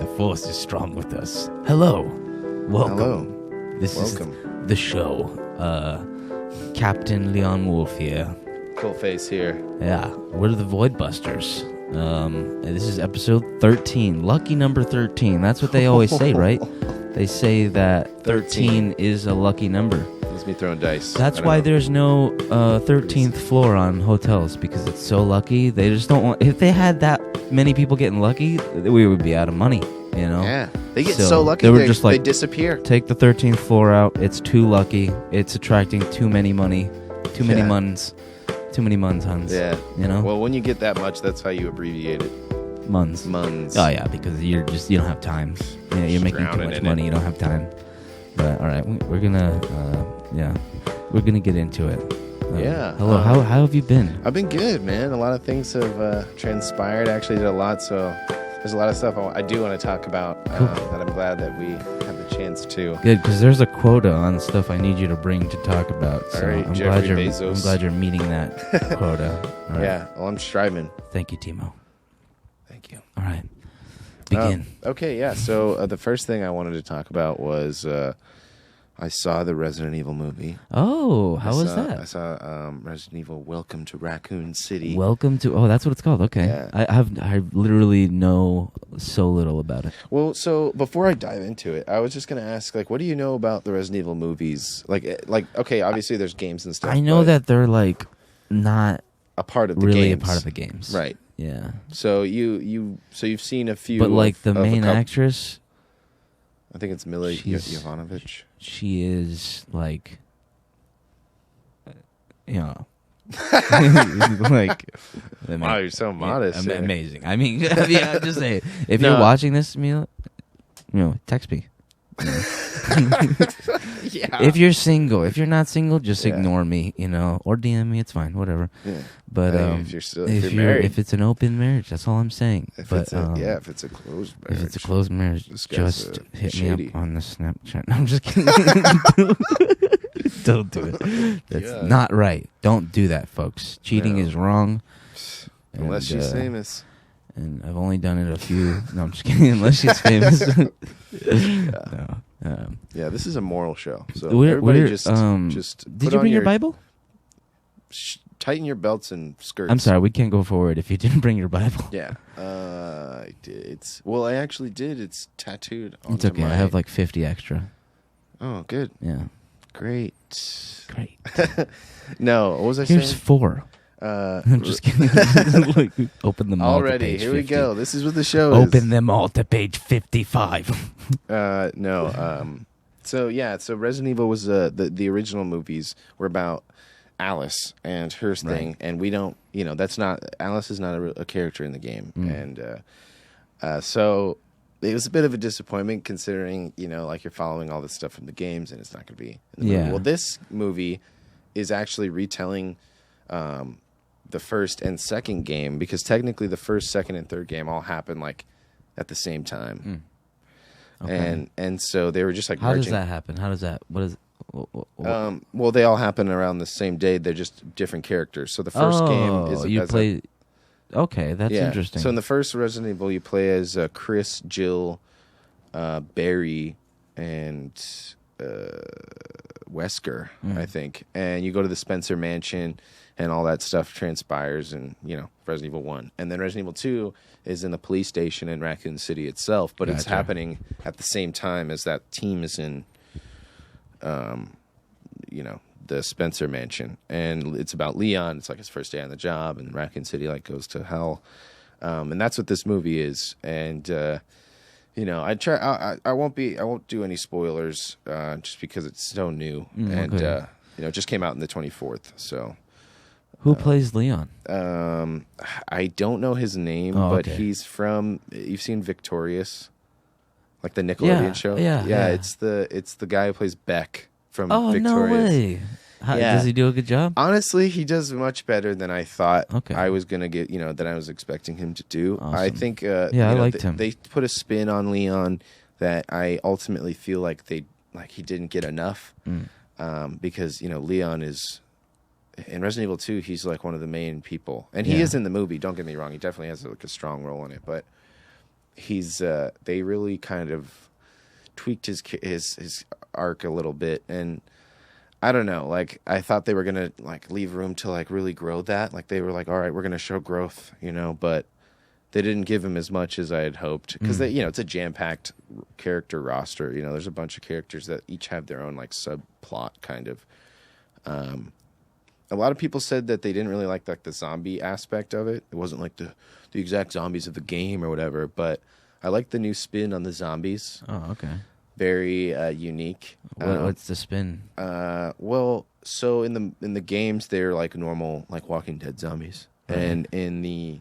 The Force is strong with us. Hello. Welcome. Hello. This Welcome. is the show. Captain Leon Wolf here. Cool face here. Yeah, we're the Void Busters. And this is episode 13. Lucky number 13. That's what they always say, right? They say that 13 is a lucky number. That's me throwing dice. That's why there's no 13th floor on hotels, because it's so lucky. They just don't want... If they had that many people getting lucky, we would be out of money, you know? Yeah. They get so lucky, they were just like, they disappear. Take the 13th floor out. It's too lucky. It's attracting too many money. Too many muns. Too many muns, huns. Yeah. You know? Well, when you get that much, that's how you abbreviate it. Muns. Muns. Oh, yeah, because you don't have time. Yeah, you're making too much money. You don't have time. But, all right, we're going to, we're going to get into it. Yeah. Hello, how have you been? I've been good, man. A lot of things have transpired. I actually did a lot, so there's a lot of stuff I do want to talk about Cool. that I'm glad that we have the chance to. Good, because there's a quota on stuff I need you to bring to talk about. So All right, I'm Jeffrey glad Bezos. you're meeting that quota. All right. Yeah, well, I'm striving. Thank you, Timo. Thank you. All right. Begin. Okay, yeah. So the first thing I wanted to talk about was I saw the Resident Evil movie. Oh, how was I that? saw Resident Evil Welcome to Raccoon City. Welcome to... Oh, that's what it's called. Okay. Yeah. I literally know so little about it. Well, so before I dive into it, I was just going to ask, like, what do you know about the Resident Evil movies? Like, okay, obviously there's games and stuff. I know but that they're, like, not a part of the really games. a part of the games. Right. Yeah. So you've seen a few. But, like, the of a main couple- actress... I think it's Mila She's- Jovovich. She is like, you know, like. Wow, you're so modest. Yeah. Amazing. I mean, yeah, I'm just saying. If No. you're watching this, Mila, text me. Yeah. If you're single, if you're not single, just Yeah. ignore me, or DM me. It's fine, whatever. Yeah. But Hey, if you're married, if it's an open marriage, that's all I'm saying. if but it's if it's a closed marriage, if it's a closed marriage, This guy's, just hit me shady. up on the Snapchat. No, I'm just kidding. Don't do it. That's Yeah. not right. Don't do that, folks. Cheating No. is wrong. unless And, she's famous. And I've only done it a few. No, I'm just kidding. Unless she's famous. No. Yeah, this is a moral show. So We're- everybody we're, just Did put you on bring your Bible? tighten your belts and skirts. I'm sorry. We can't go forward if you didn't bring your Bible. Yeah, I did. I actually did. It's tattooed. It's onto okay. I my- have like 50 extra. Oh, good. Yeah. Great. Great. No, what was I Here's saying? 4. I'm just kidding. Like, open them all to Already, page here we 50. go. This is what the show Open is. them all to page 55. No. So Resident Evil was the original movies were about Alice and her thing, Right. and we don't, that's not Alice is not a character in the game, and so it was a bit of a disappointment considering like you're following all this stuff from the games and it's not going to be in the movie. Yeah. Well, this movie is actually retelling the first and second game, because technically the first, second, and third game all happened like at the same time. Okay. And so they were just like How does merging. that happen? How does that? What is? Well, they all happen around the same day. They're just different characters. So the first game is you as play. Okay, that's yeah. interesting. So in the first Resident Evil, you play as Chris, Jill, Barry, and Wesker, I think. And you go to the Spencer Mansion, and all that stuff transpires in Resident Evil 1. And then Resident Evil 2 is in the police station in Raccoon City itself, but it's Gotcha. happening at the same time as that team is in the Spencer Mansion, and it's about Leon. It's like his first day on the job, and Raccoon City like goes to hell, and that's what this movie is. And I won't do any spoilers just because it's so new, and okay. it just came out in the 24th. So Who plays Leon? I don't know his name, Oh, but okay. he's from. You've seen Victorious, like the Nickelodeon show. yeah. It's the guy who plays Beck from Oh, Victorious. no way! Yeah. Does he do a good job? Honestly, he does much better than I thought Okay. I was gonna get. Than I was expecting him to do. Awesome. I think. I liked him. They put a spin on Leon that I ultimately feel like he didn't get enough, because Leon is in Resident Evil 2. He's like one of the main people, and he Yeah. is in the movie. Don't get me wrong; he definitely has like a strong role in it. But they really kind of tweaked his arc a little bit, and I don't know, like I thought they were gonna like leave room to like really grow that. Like they were like, all right, we're gonna show growth, but they didn't give him as much as I had hoped because it's a jam-packed character roster. There's a bunch of characters that each have their own like subplot kind of. A lot of people said that they didn't really like the zombie aspect of it. It wasn't like the exact zombies of the game or whatever, but I like the new spin on the zombies. Oh, okay. Very unique. What's the spin? Well, so in the games they're like normal, like Walking Dead zombies, and in the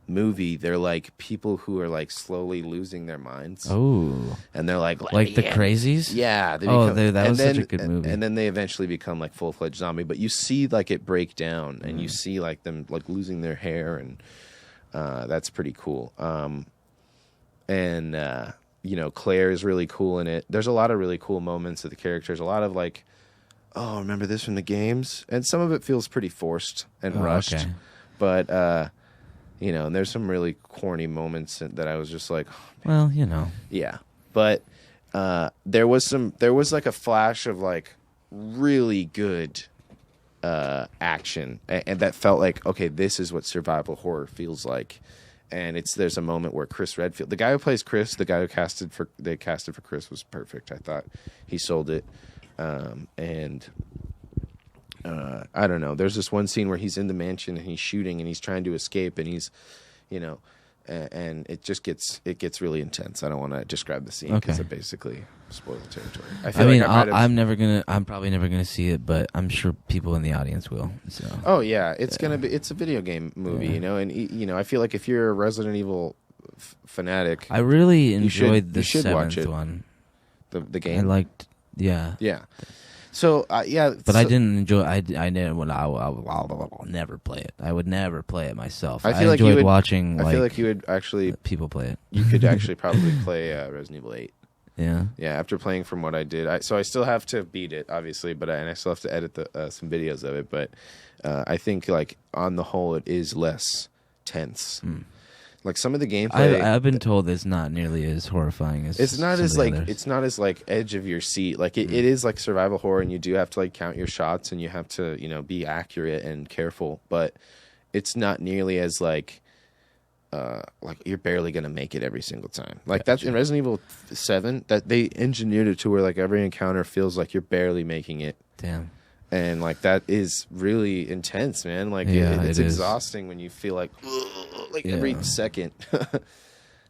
movie they're like people who are like slowly losing their minds. Oh, and they're like the Crazies. Yeah. That was such a good movie. And then they eventually become like full-fledged zombie. But you see like it break down, and you see like them like losing their hair, and that's pretty cool. Claire is really cool in it. There's a lot of really cool moments of the characters. A lot of like, oh, remember this from the games? And some of it feels pretty forced and rushed. Okay. But, and there's some really corny moments that I was just like, oh, man. Well, Yeah. But there was like a flash of like really good action. And that felt like, okay, this is what survival horror feels like. And there's a moment where Chris Redfield, the guy who plays Chris, the guy who they casted for Chris was perfect. I thought he sold it. I don't know. There's this one scene where he's in the mansion and he's shooting and he's trying to escape, and he's, and it just gets really intense. I don't want to describe the scene because it basically spoils the territory. I'm probably never gonna see it, but I'm sure people in the audience will. So. Oh yeah, it's a video game movie, and I feel like if you're a Resident Evil fanatic, I really enjoyed the seventh one. The game I liked, yeah. So but I didn't enjoy. I never. I'll never play it. I would never play it myself. I enjoyed watching. I feel like you would actually people play it. You could actually probably play Resident Evil 8. Yeah. Yeah. After playing from what I did, so I still have to beat it, obviously, and I still have to edit some videos of it. But I think like on the whole, it is less tense. Like some of the gameplay, I've been told it's not nearly as horrifying as it's not as like others. It's not as like edge of your seat. Like it is like survival horror, and you do have to like count your shots, and you have to be accurate and careful. But it's not nearly as like you're barely gonna make it every single time. Like that's in Resident Evil 7 that they engineered it to where like every encounter feels like you're barely making it. Damn. And like that is really intense, man. Like it's exhausting when you feel like every second.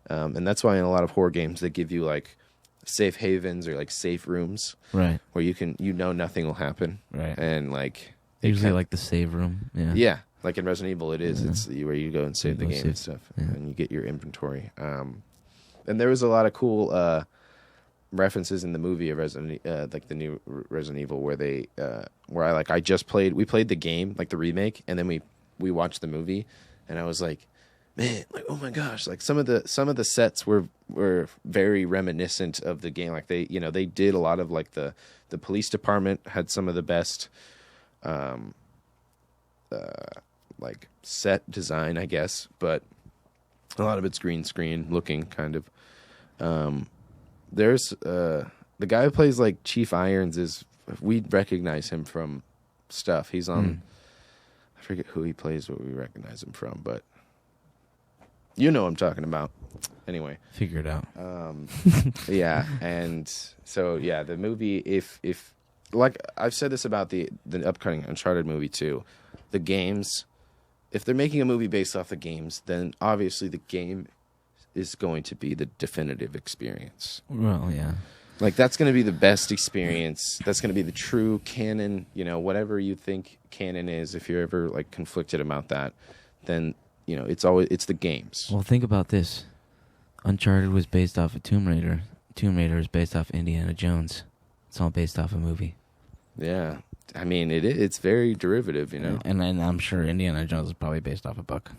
And that's why in a lot of horror games they give you like safe havens or like safe rooms, right, where you can nothing will happen, right, and like usually like the save room, yeah. Like in Resident Evil, it is. It's where you go and save the game and stuff, and you get your inventory. And there was a lot of cool references in the movie of like the new Resident Evil, where we played the game, like the remake, and then we watched the movie, and I was like, man, like oh my gosh, like some of the sets were very reminiscent of the game. Like they did a lot of like the police department had some of the best like set design, I guess, but a lot of it's green screen looking kind of. There's the guy who plays like Chief Irons we recognize him from stuff. He's on I forget who he plays, what we recognize him from, but you know what I'm talking about. Anyway, figure it out. Yeah, and so yeah, the movie if like I've said this about the upcoming Uncharted movie too, the games, if they're making a movie based off the games, then obviously the game is going to be the definitive experience. Well, yeah. Like that's going to be the best experience. That's going to be the true canon, whatever you think canon is. If you're ever like conflicted about that, then it's the games. Well, think about this. Uncharted was based off of Tomb Raider. Tomb Raider is based off Indiana Jones. It's all based off a movie. Yeah. I mean, it's very derivative, And I'm sure Indiana Jones is probably based off a book.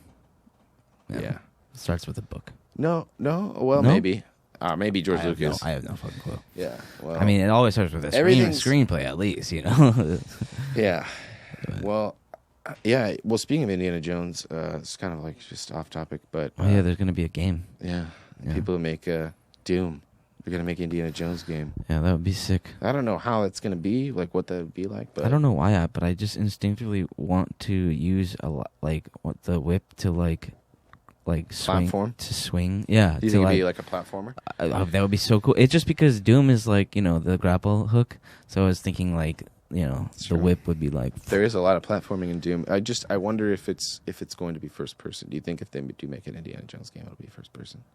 Yeah. It starts with a book. No. Well, no? Maybe. Maybe George Lucas. I have no fucking clue. Yeah. Well, I mean, it always starts with a screenplay, at least, Yeah. Well, yeah. Well, speaking of Indiana Jones, it's kind of like just off topic, but there's going to be a game. Yeah. Yeah. People who make Doom. They're gonna make Indiana Jones game. Yeah, that would be sick. I don't know how it's gonna be, like what that would be like. But I don't know why, but I just instinctively want to use the whip to like swing, Platform? to swing. Yeah, Do you to think it'd be like a platformer? that would be so cool. It's just because Doom is like the grapple hook, so I was thinking like the Sure. whip would be like. There is a lot of platforming in Doom. I wonder if it's going to be first person. Do you think if they do make an Indiana Jones game, it'll be first person?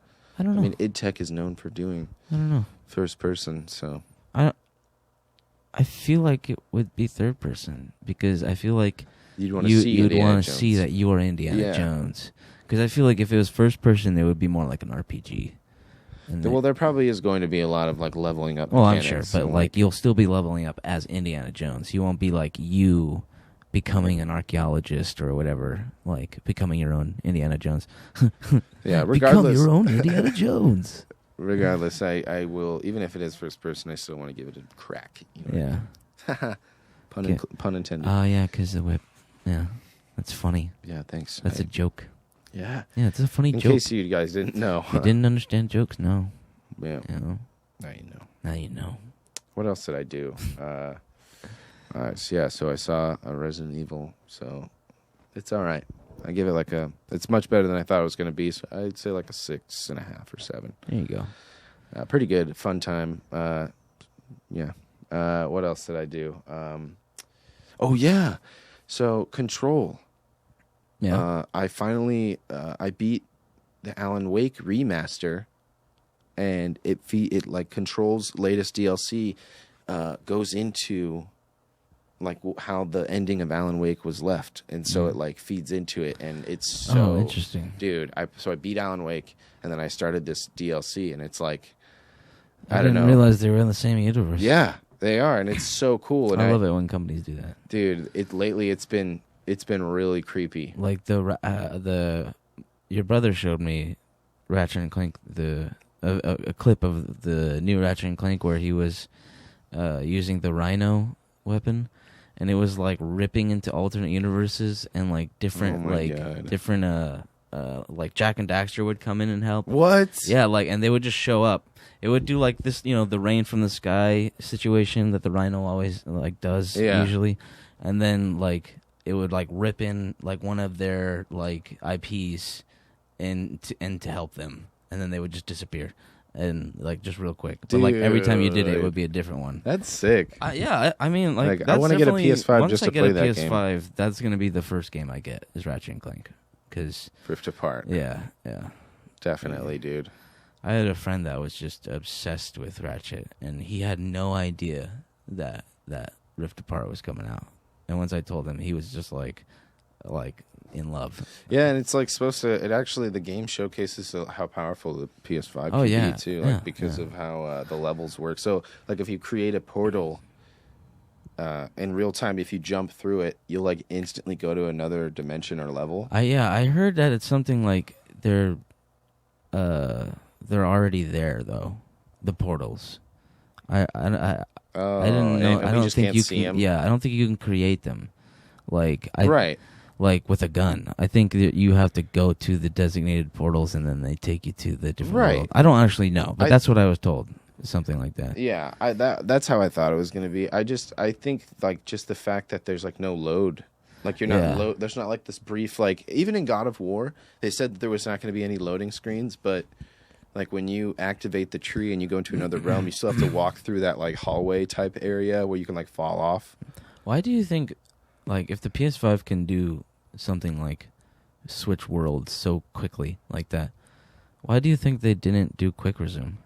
I don't know. I mean, id Tech is known for doing I don't know. first person, so I feel like it would be third person because I feel like you'd want to see you'd Indiana want to Jones. see that you are Indiana Yeah. Jones. Because I feel like if it was first person, it would be more like an RPG. And Well, there probably is going to be a lot of like leveling up. well, I'm sure, mechanics but and, like you'll still be leveling up as Indiana Jones. You won't be like you becoming an archaeologist or whatever, like becoming your own Indiana Jones. yeah. Become Regardless, your own Indiana Jones. regardless, I will. Even if it is first person, I still want to give it a crack. You know? Yeah. Pun intended. Oh yeah, because the whip. Yeah, that's funny. Yeah, thanks. That's a joke. Yeah. Yeah, it's a funny In joke. case you guys didn't know. You didn't understand jokes? No. Yeah. You know. Now you know. Now you know. What else did I do? So I saw a Resident Evil, so it's all right. I give it it's much better than I thought it was going to be, so I'd say like a 6.5 or 7. There you go. Pretty good, fun time. Yeah. What else did I do? Oh, yeah. So, Control. Yeah. I finally, I beat the Alan Wake remaster, and it Control's latest DLC goes into like how the ending of Alan Wake was left, and so it like feeds into it, and it's so interesting, dude. I beat Alan Wake, and then I started this DLC, and it's like I don't didn't know. realize they were in the same universe. Yeah, they are, and it's so cool. And I love it when companies do that, dude. Lately it's been really creepy. Like your brother showed me Ratchet and Clank, a clip of the new Ratchet and Clank where he was using the Rhino weapon, and it was like ripping into alternate universes, and like different like Jak and Daxter would come in and help. What? Yeah, and they would just show up. It would do like this, the rain from the sky situation that the Rhino always does usually, and then it would rip in one of their IPs and to help them, and then they would just disappear. And just real quick, but every time you did it, it would be a different one. That's sick. I mean, that's I want to get a PS5 just to play that game. Once I get a PS5, that's gonna be the first game I get is Ratchet and Clank, because Rift Apart. Yeah, definitely, dude. I had a friend that was just obsessed with Ratchet, and he had no idea that Rift Apart was coming out. And once I told him, he was just like in love. Yeah, and it's supposed to. It actually, the game showcases how powerful the PS5 can be too, because of how the levels work. So, if you create a portal in real time, if you jump through it, you'll instantly go to another dimension or level. I heard that it's something they're already there though, the portals. I didn't know. I don't think you can. Them? Yeah, I don't think you can create them. Right. With a gun. I think that you have to go to the designated portals, and then they take you to the different world. I don't actually know, but that's what I was told. Something like that. Yeah, that's how I thought it was going to be. I think just the fact that there's no load. You're not there's not this brief even in God of War, they said that there was not going to be any loading screens, but when you activate the tree and you go into another realm, you still have to walk through that hallway type area where you can fall off. Why do you think if the PS5 can do something switch worlds so quickly like that, why do you think they didn't do quick resume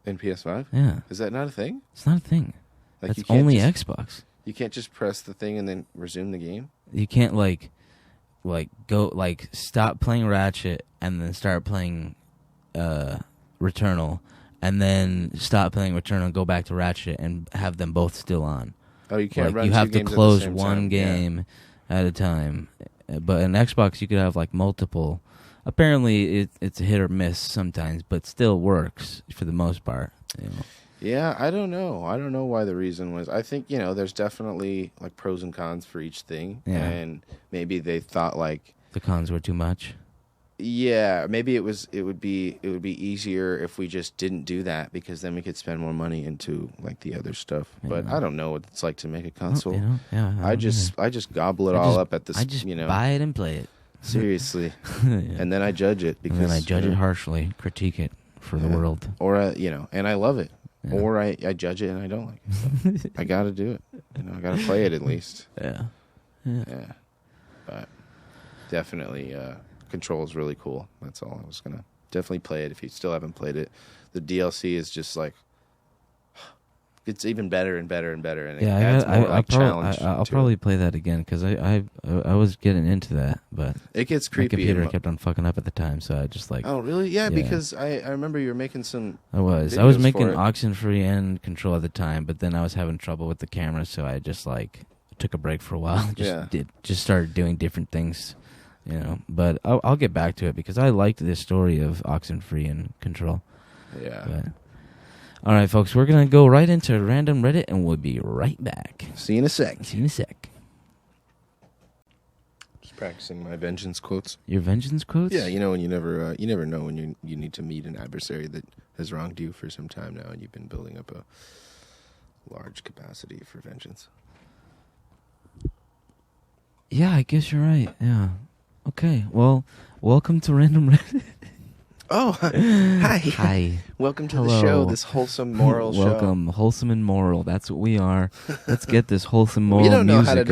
in PS5? Yeah, is that not a thing? It's not a thing. That's only Xbox. You can't just press the thing and then resume the game. You can't go stop playing Ratchet and then start playing Returnal, and then stop playing Returnal and go back to Ratchet and have them both still on. Oh, you can't run you two have to games close at the same one time. game at a time. But in Xbox, you could have multiple. Apparently, it's a hit or miss sometimes, but still works for the most part. Yeah, I don't know. I don't know why the reason was. I think there's definitely pros and cons for each thing, and maybe they thought the cons were too much. Yeah, maybe it would be easier if we just didn't do that, because then we could spend more money into like the other stuff. Yeah. But I don't know what it's like to make a console. I just gobble it all up at this. I just buy it and play it. Seriously, and then I judge it because and then I judge it harshly, critique it for the world, or and I love it, or I judge it and I don't like it. So I got to do it. I got to play it at least. Yeah. But definitely, Control is really cool. That's all. I was gonna definitely play it if you still haven't played it. The DLC is just like it's even better and better and better, and it adds more challenge. I'll probably play that again because I was getting into that, but it gets creepy. My computer kept on fucking up at the time, so I just like. Oh really? Yeah, because I remember you were making some. I was making Oxenfree and Control at the time, but then I was having trouble with the camera, so I just like took a break for a while. Just started doing different things. But I'll get back to it because I liked the story of Oxenfree and Control. Yeah. But, all right, folks, we're going to go right into Random Reddit, and we'll be right back. See you in a sec. Just practicing my vengeance quotes. Your vengeance quotes? Yeah, when you never know when you need to meet an adversary that has wronged you for some time now, and you've been building up a large capacity for vengeance. Yeah, I guess you're right. Yeah. Okay, well, welcome to Random Reddit. Oh, hi. Hi. Welcome to the show, this wholesome moral show. Welcome, wholesome and moral. That's what we are. Let's get this wholesome moral music on. We don't know how to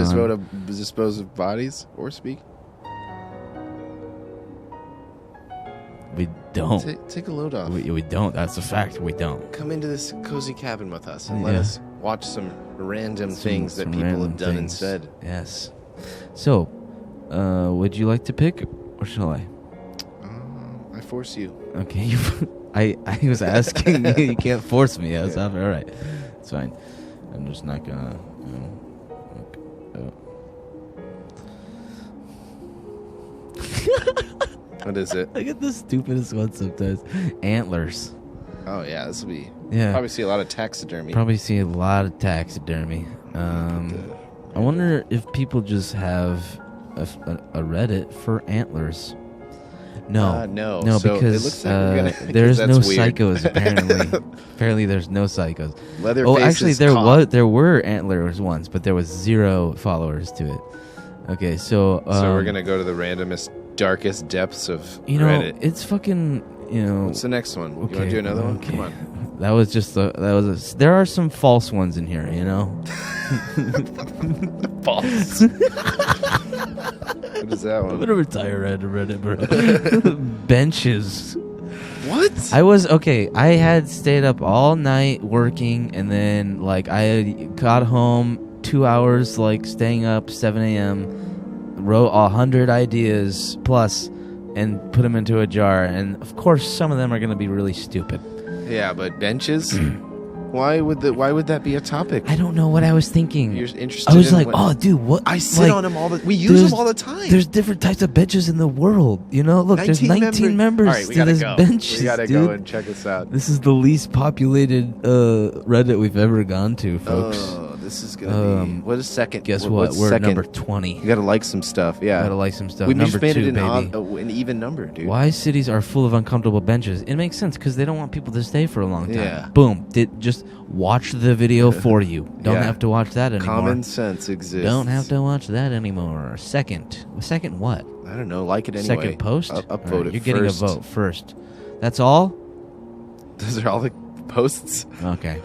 dispose of bodies or speak. We don't. Take a load off. We don't. That's a fact. We don't. Come into this cozy cabin with us and let us watch some random things that people have done and said. Yes. So, would you like to pick, or shall I? I force you. Okay. I was asking you. You can't force me. All right. It's fine. I'm just not gonna. What is it? I get the stupidest one sometimes. Antlers. Oh yeah, this will be. Yeah. Probably see a lot of taxidermy. I wonder if people just have a Reddit for antlers. No, so because there's no psychos. Apparently, there's no psychos. Actually, there were antlers once, but there was 0 followers to it. Okay, so we're gonna go to the randomest, darkest depths of Reddit. It's fucking. What's the next one? Okay, you want to do another one? Okay. Come on. That was there are some false ones in here, False. What is that one? I'm gonna retire Reddit, bro. Benches. What? I had stayed up all night working, and then I got home 2 hours, staying up 7 a.m. Wrote 100 ideas plus, and put them into a jar. And of course, some of them are gonna be really stupid. Yeah, but benches. Why would that be a topic? I don't know what I was thinking. You're interested. I was dude, what? I sit on them we use them all the time. There's different types of benches in the world. Look, there's 19 members all right, we to this go. bench. We gotta go and check this out. This is the least populated Reddit we've ever gone to, folks. This is gonna be. What is second? Guess what? We're second? Number 20. You gotta like some stuff. Yeah, gotta like some stuff. We number just made 2, it an even number, dude. Why cities are full of uncomfortable benches? It makes sense because they don't want people to stay for a long time. Yeah. Boom. Just watch the video for you. Don't have to watch that anymore. Common sense exists. Don't have to watch that anymore. Second what? I don't know. Like it anyway. Second post. Upvote it. You're getting a vote first. That's all. Those are all the posts. Okay.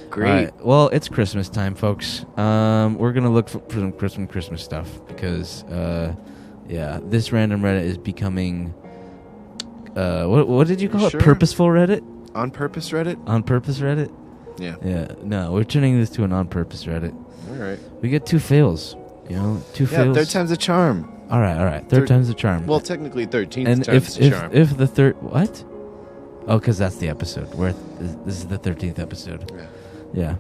Great. Right. Well, it's Christmas time, folks. We're gonna look for some Christmas stuff because, this random Reddit is becoming. What did you call it? Purposeful Reddit. On purpose Reddit. On purpose Reddit. Yeah. Yeah. No, we're turning this to an on purpose Reddit. All right. We get 2 fails. 2 fails. Third time's a charm. All right. Third time's a charm. Well, technically 13th and time's a charm. If the third what? Oh, because that's the episode. This is the 13th episode. Yeah.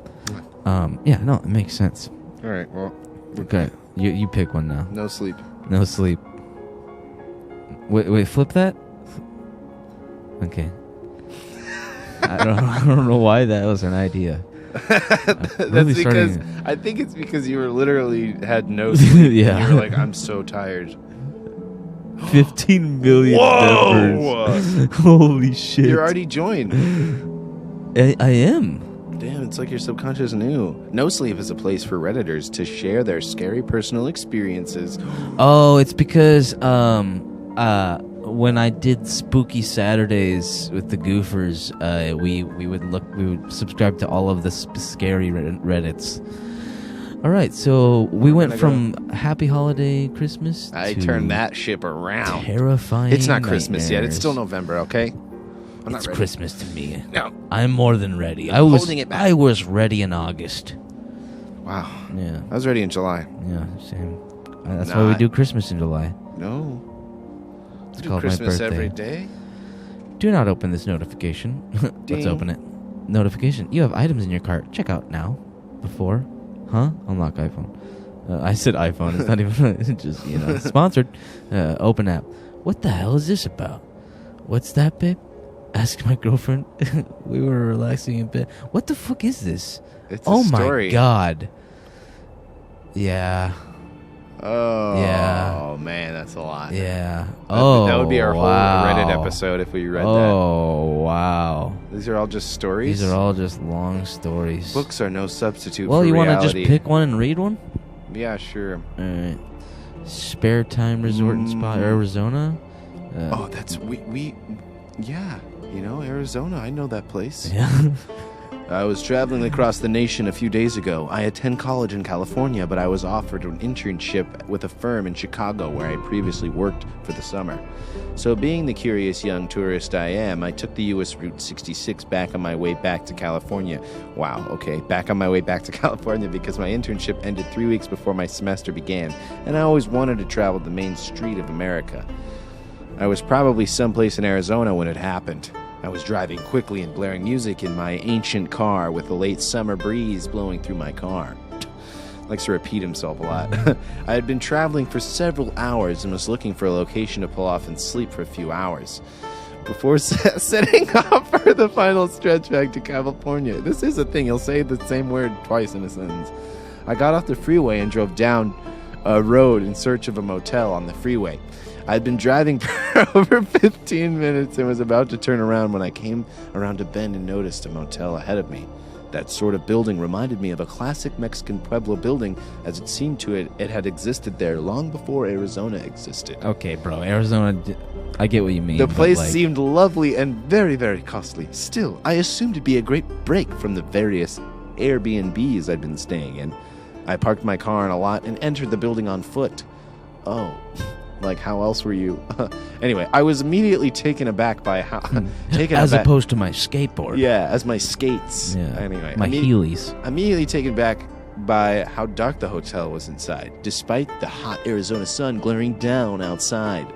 Yeah. No, it makes sense. All right. Well. Okay. You pick one now. No sleep. No sleep. Wait. Flip that. Okay. I don't know why that was an idea. That's because I think it's because you were literally had no sleep. Yeah. And you were like, I'm so tired. 15 million members. Holy shit. You're already joined. I am. Damn, it's like your subconscious knew. No Sleep is a place for Redditors to share their scary personal experiences. Oh, it's because when I did Spooky Saturdays with the Goofers, we would subscribe to all of the scary Reddits. All right, so we went from Happy Holiday Christmas I to turned that ship around. Terrifying. It's not Christmas yet. It's nightmares. still November, okay? It's Christmas to me. No. I'm more than ready. Holding it back. I was ready in August. Wow. Yeah. I was ready in July. Yeah, same. That's why we do Christmas in July. No. It's Do called Christmas my birthday. every day? Do not open this notification. Let's Ding. open it. Notification. You have items in your cart. Check out now. Before. Huh? Unlock iPhone. I said iPhone. It's not even just, sponsored. Open app. What the hell is this about? What's that, babe? Ask my girlfriend. We were relaxing in bed. What the fuck is this? It's a story. My god. Yeah. Oh, yeah. Man, that's a lot. Yeah. That would be our whole wow. Reddit episode if we read that. Oh, wow. These are all just stories? These are all just long stories. Books are no substitute well, for you reality. want to just pick one and read one? Yeah, sure. All right. Spare Time Resort and Spa, Arizona. That's... Yeah, Arizona. I know that place. Yeah. I was traveling across the nation a few days ago. I attend college in California, but I was offered an internship with a firm in Chicago where I previously worked for the summer. So being the curious young tourist I am, I took the U.S. Route 66 back on my way back to California. Wow, okay, back on my way back to California because my internship ended 3 weeks before my semester began, and I always wanted to travel the main street of America. I was probably someplace in Arizona when it happened. I was driving quickly and blaring music in my ancient car with the late summer breeze blowing through my car. Likes to repeat himself a lot. I had been traveling for several hours and was looking for a location to pull off and sleep for a few hours before setting off for the final stretch back to California. This is a thing. He'll say the same word twice in a sentence. I got off the freeway and drove down a road in search of a motel on the freeway. I'd been driving for over 15 minutes and was about to turn around when I came around a bend and noticed a motel ahead of me. That sort of building reminded me of a classic Mexican Pueblo building, as it seemed to it had existed there long before Arizona existed. Okay, bro. Arizona, I get what you mean. The place seemed lovely and very, very costly. Still, I assumed it'd be a great break from the various Airbnbs I'd been staying in. I parked my car in a lot and entered the building on foot. Oh... Like, how else were you? Anyway, I was immediately taken aback by how... opposed to my skateboard. Yeah, as my skates. Yeah. Anyway. My Heelys. Immediately taken back by how dark the hotel was inside, despite the hot Arizona sun glaring down outside.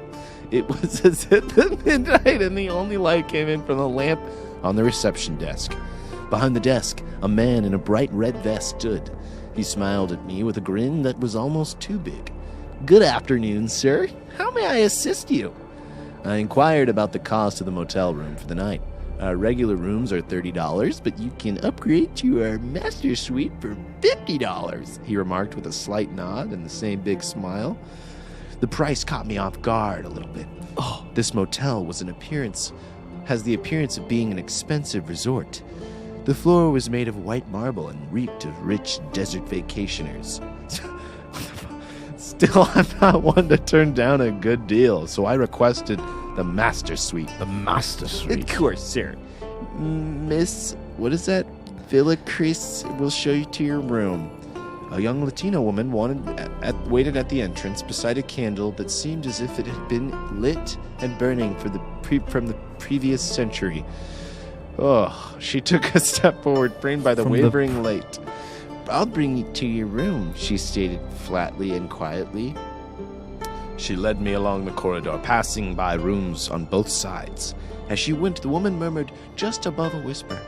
It was as if the midnight and the only light came in from the lamp on the reception desk. Behind the desk, a man in a bright red vest stood. He smiled at me with a grin that was almost too big. "Good afternoon, sir. How may I assist you?" I inquired about the cost of the motel room for the night. Our regular rooms are $30, but you can upgrade to our master suite for $50, he remarked with a slight nod and the same big smile. The price caught me off guard a little bit. Oh, this motel has the appearance of being an expensive resort. The floor was made of white marble and reeked of rich desert vacationers. Still, I'm not one to turn down a good deal, so I requested the master suite. The master suite. Of course, sir. Miss, what is that? Villa Chris will show you to your room. A young Latino woman waited at the entrance beside a candle that seemed as if it had been lit and burning from the previous century. Oh, she took a step forward, framed by the wavering light. "I'll bring you to your room," she stated flatly and quietly. She led me along the corridor, passing by rooms on both sides. As she went, the woman murmured just above a whisper,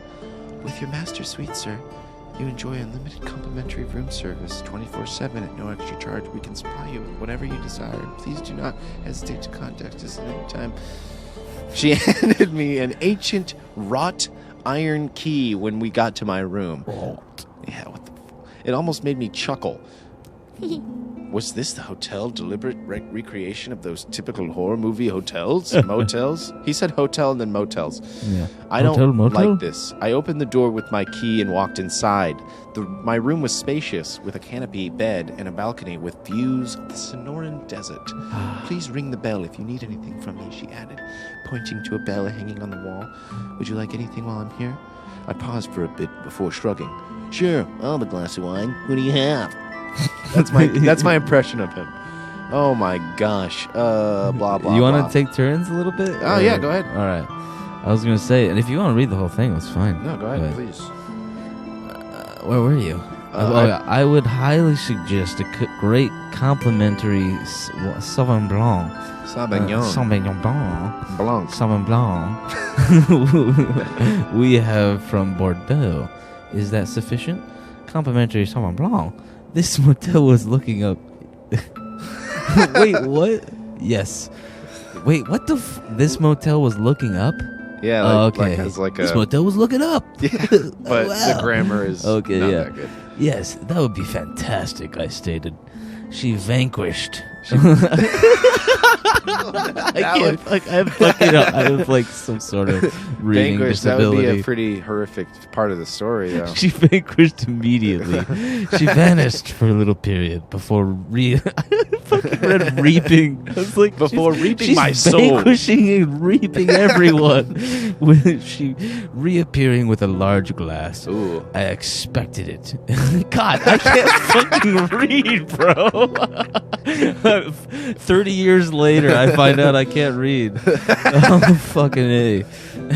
"With your master suite, sir, you enjoy unlimited complimentary room service 24/7 at no extra charge. We can supply you with whatever you desire. Please do not hesitate to contact us at any time." She handed me an ancient wrought iron key when we got to my room. Yeah, what the... It almost made me chuckle. Was this the hotel deliberate recreation of those typical horror movie hotels? Motels? He said hotel and then motels. Yeah. I don't like this. I opened the door with my key and walked inside. My room was spacious, with a canopy, bed, and a balcony with views of the Sonoran Desert. Please ring the bell if you need anything from me, she added, pointing to a bell hanging on the wall. Would you like anything while I'm here? I paused for a bit before shrugging. Sure, I'll have a glass of wine. What do you have? That's my impression of him. Oh my gosh. Blah, blah, You want to take turns a little bit? Oh, yeah, go ahead. All right. I was going to say, and if you want to read the whole thing, that's fine. No, go ahead, please. Where were you? I would highly suggest a great complimentary Sauvignon Blanc. Sauvignon Blanc. Sauvignon Blanc. We have from Bordeaux. Is that sufficient? Complimentary Sauvignon Blanc. This motel was looking up. Wait, what? Yes. Wait, what the? This motel was looking up? Yeah, okay. This motel was looking up. Yeah, but the grammar is not that good. Yes, that would be fantastic, I stated. She vanquished. I have like some sort of reading vanquished, disability. That would be a pretty horrific part of the story, though. She vanquished immediately. She vanished for a little period before I fucking read reaping. I was like, before reaping my she's soul. Vanquishing and reaping everyone. With she reappearing with a large glass. Ooh. I expected it. God, I can't fucking read, bro. 30 years later, I find out I can't read. Oh, fucking A.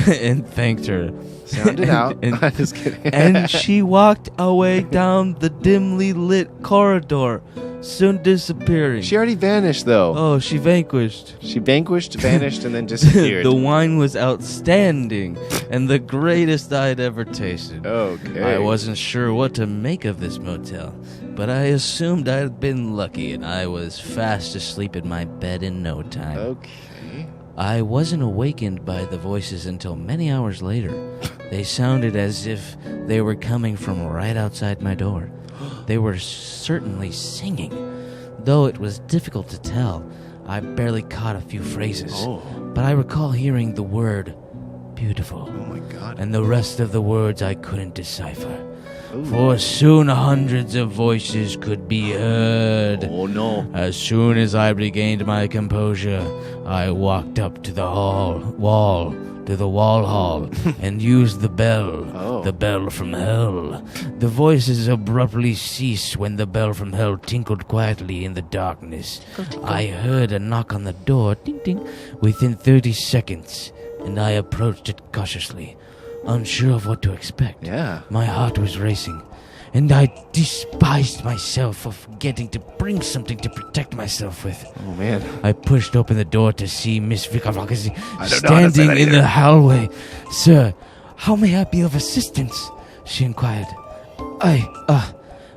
And thanked her. Sound it out. I'm just kidding. And she walked away down the dimly lit corridor, soon disappearing. She already vanished, though. Oh, she vanquished. She vanquished, vanished, and then disappeared. The wine was outstanding and the greatest I'd ever tasted. Okay. I wasn't sure what to make of this motel, but I assumed I'd been lucky and I was fast asleep in my bed in no time. Okay. I wasn't awakened by the voices until many hours later. They sounded as if they were coming from right outside my door. They were certainly singing, though it was difficult to tell. I barely caught a few phrases, but I recall hearing the word beautiful. Oh my God. And the rest of the words I couldn't decipher. Ooh. For soon hundreds of voices could be heard. Oh no. As soon as I regained my composure, I walked up to the wall hall, and used the bell from hell. The voices abruptly ceased when the bell from hell tinkled quietly in the darkness. I heard a knock on the door, ding ding, within 30 seconds, and I approached it cautiously. Unsure of what to expect. Yeah. My heart was racing, and I despised myself for forgetting to bring something to protect myself with. Oh, man. I pushed open the door to see Miss Vikavakasi standing in the hallway. Sir, how may I be of assistance? She inquired.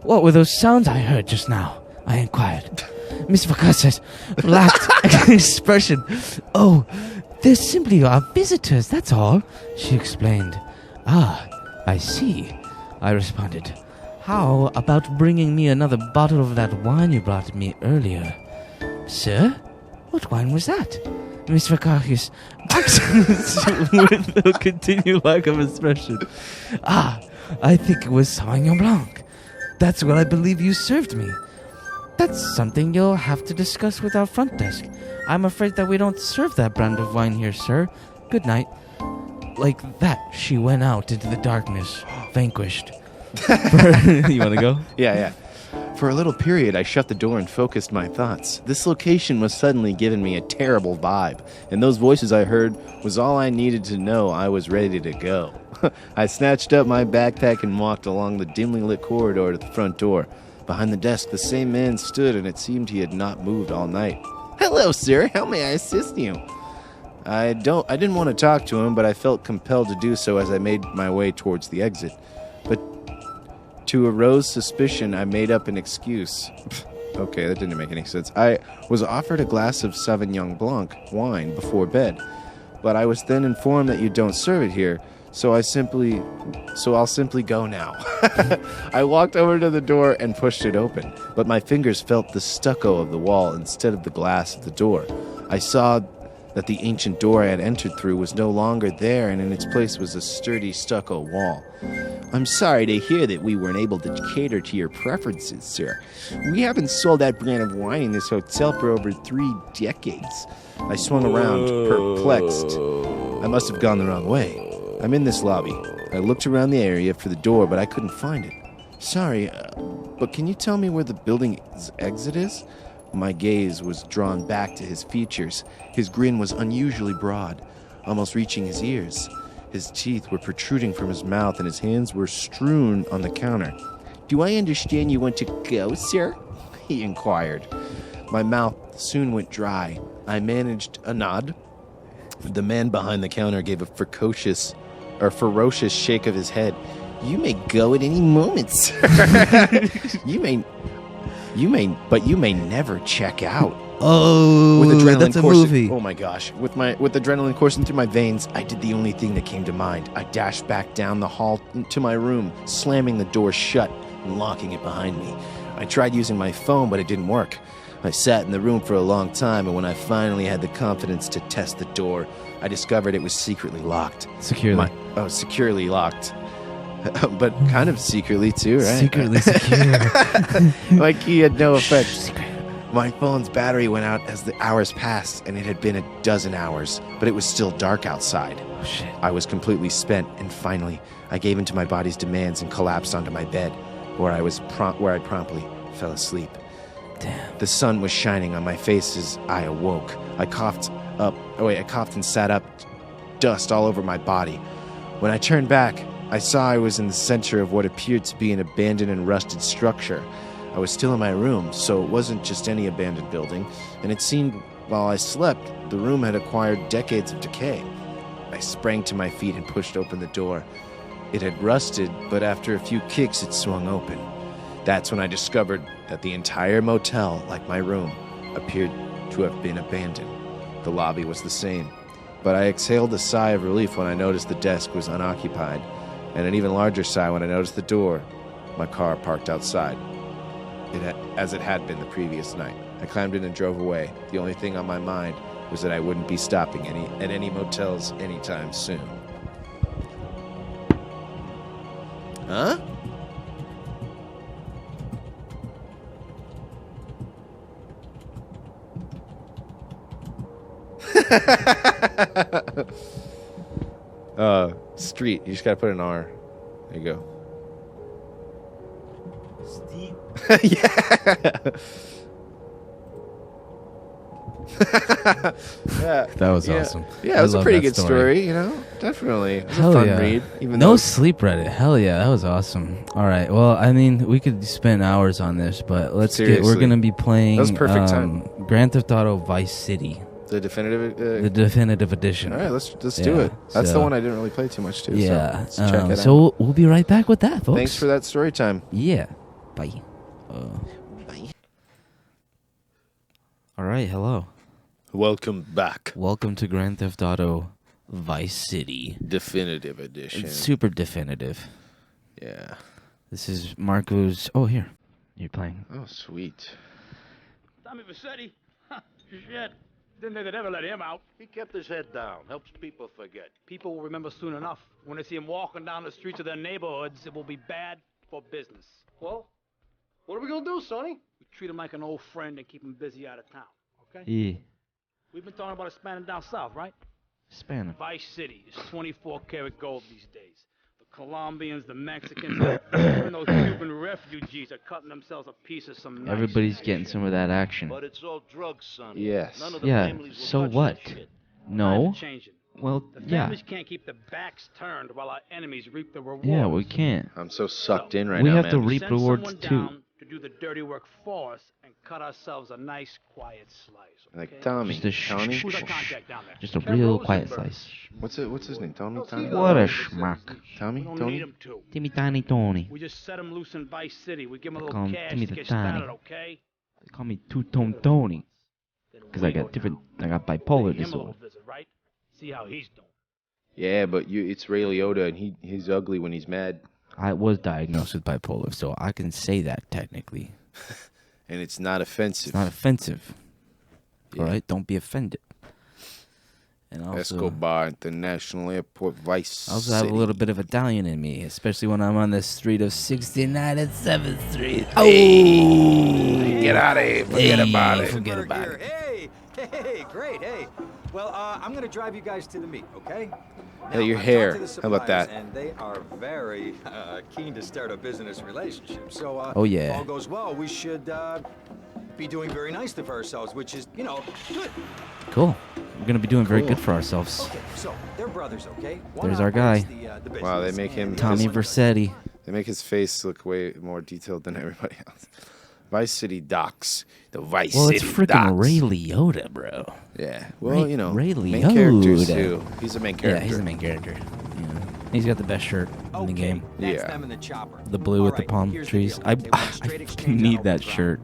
What were those sounds I heard just now? I inquired. Miss Vakasi's lacked expression. Oh, they're simply our visitors, that's all, she explained. Ah, I see, I responded. How about bringing me another bottle of that wine you brought me earlier? Sir? What wine was that? Miss Vakakis with a continued lack of expression. Ah, I think it was Sauvignon Blanc. That's what I believe you served me. That's something you'll have to discuss with our front desk. I'm afraid that we don't serve that brand of wine here, sir. Good night. Like that, she went out into the darkness, vanquished. You want to go? Yeah. For a little period, I shut the door and focused my thoughts. This location was suddenly giving me a terrible vibe, and those voices I heard was all I needed to know I was ready to go. I snatched up my backpack and walked along the dimly lit corridor to the front door. Behind the desk, the same man stood, and it seemed he had not moved all night. Hello, sir. How may I assist you? I didn't want to talk to him, but I felt compelled to do so as I made my way towards the exit. But to arouse suspicion, I made up an excuse. Okay, that didn't make any sense. I was offered a glass of Sauvignon Blanc wine before bed, but I was then informed that you don't serve it here, So I'll simply go now. I walked over to the door and pushed it open, but my fingers felt the stucco of the wall instead of the glass of the door. I saw that the ancient door I had entered through was no longer there, and in its place was a sturdy stucco wall. I'm sorry to hear that we weren't able to cater to your preferences, sir. We haven't sold that brand of wine in this hotel for over 3 decades. I swung around, perplexed. I must have gone the wrong way. I'm in this lobby. I looked around the area for the door, but I couldn't find it. Sorry, but can you tell me where the building's exit is? My gaze was drawn back to his features. His grin was unusually broad, almost reaching his ears. His teeth were protruding from his mouth, and his hands were strewn on the counter. Do I understand you want to go, sir? He inquired. My mouth soon went dry. I managed a nod. The man behind the counter gave a ferocious shake of his head. You may go at any moment, sir. But you may never check out. Oh, with adrenaline that's a coursing, movie. Oh my gosh! With adrenaline coursing through my veins, I did the only thing that came to mind. I dashed back down the hall to my room, slamming the door shut and locking it behind me. I tried using my phone, but it didn't work. I sat in the room for a long time, and when I finally had the confidence to test the door, I discovered it was secretly locked. Securely. Securely locked. But kind of secretly too, right? Secretly secure. My key had no effect. My phone's battery went out as the hours passed, and it had been 12 hours, but it was still dark outside. Oh, shit. I was completely spent, and finally, I gave in to my body's demands and collapsed onto my bed, where I promptly fell asleep. Damn. The sun was shining on my face as I awoke. I coughed and sat up, dust all over my body. When I turned back, I saw I was in the center of what appeared to be an abandoned and rusted structure. I was still in my room, so it wasn't just any abandoned building, and it seemed while I slept, the room had acquired decades of decay. I sprang to my feet and pushed open the door. It had rusted, but after a few kicks, it swung open. That's when I discovered that the entire motel, like my room, appeared to have been abandoned. The lobby was the same, but I exhaled a sigh of relief when I noticed the desk was unoccupied, and an even larger sigh when I noticed the door, my car parked outside, as it had been the previous night. I climbed in and drove away. The only thing on my mind was that I wouldn't be stopping at any motels anytime soon. Huh? Street. You just gotta put an R. There you go. Steve. Yeah. Yeah. That was awesome. Yeah, it was a pretty good story, you know? Definitely. It was a fun read. Even no though sleep Reddit. Hell yeah, that was awesome. All right. Well, I mean, we could spend hours on this, but we're going to be playing that was perfect time. Grand Theft Auto Vice City. The definitive the definitive edition. All right, let's do it. That's the one I didn't really play too much too. Yeah. So let's check it out. We'll be right back with that, folks. Thanks for that story time. Yeah. Bye. Bye. All right, hello. Welcome back. Welcome to Grand Theft Auto Vice City. Definitive edition. It's super definitive. Yeah. This is Marco's... Oh, here. You're playing. Oh, sweet. Tommy Vercetti? Shit. Didn't think they'd ever let him out. He kept his head down. Helps people forget. People will remember soon enough. When they see him walking down the streets of their neighborhoods, it will be bad for business. Well, what are we gonna do, Sonny? We treat him like an old friend and keep him busy out of town, okay? Yeah. We've been talking about expanding down south, right? Span. Vice City is 24 karat gold these days. The Colombians, the Mexicans, even those Cuban refugees are cutting themselves a piece of some nice Everybody's shit. getting some of that action. But it's all drugs, Sonny. Yes. None of the Yeah, families will so touch what? that shit. No. Times are changing. Well, The yeah. families can't keep their backs turned while our enemies reap the rewards. Yeah, we can't. I'm so sucked in right We now, have to man. reap Send rewards someone too. down to do the dirty work for us and cut ourselves a nice, quiet slice. Okay? Like Tommy. Just a shh, Tony? shh, Who's our shh. contact down there? Just a Ken real quiet Rosenberg. slice. What's his name? Tony? What Tony? What a schmuck. Tommy? We don't Tony? need him to. Timmy Tiny Tony. We just set him loose in Vice City. We give him a They little call him cash Timmy to the get Tiny. started, okay? They call me Two-Tone Tony. Because I got bipolar Pay him a disorder. little visit, right? See how he's doing. Yeah, but it's Ray Liotta, and he's ugly when he's mad. I was diagnosed with bipolar, so I can say that technically. And it's not offensive. It's not offensive. Yeah. All right, don't be offended. And also, Escobar International Airport, Vice I also have a City. little bit of Italian in me, especially when I'm on the street of 69 and 7th Street. Oh, Get out of here. Forget about it. Forget about it. Hey, great, hey. Well, I'm gonna drive you guys to the meet, okay? Hey, your I've hair. talked to the How about suppliers, that? And they are very keen to start a business relationship. So, Oh, yeah. if all goes well, we should be doing very nicely for ourselves, which is, good. Cool. We're gonna be doing very Cool. good for ourselves. Okay, so they're brothers, okay? One There's our guy. operates the Wow, they business, make him- and Tommy the other- Vercetti. They make his face look way more detailed than everybody else. Vice City Docks. The Vice Well, City it's freaking Docks. Ray Liotta, bro. Yeah. Well, Ray main Liotta. characters too. He's a main character. Yeah, he's the main character. Yeah. He's got the best shirt in the game. That's Yeah. them in the chopper. The blue with All the right, palm here's the trees. deal. I They want a straight exchange on need open that ground. shirt.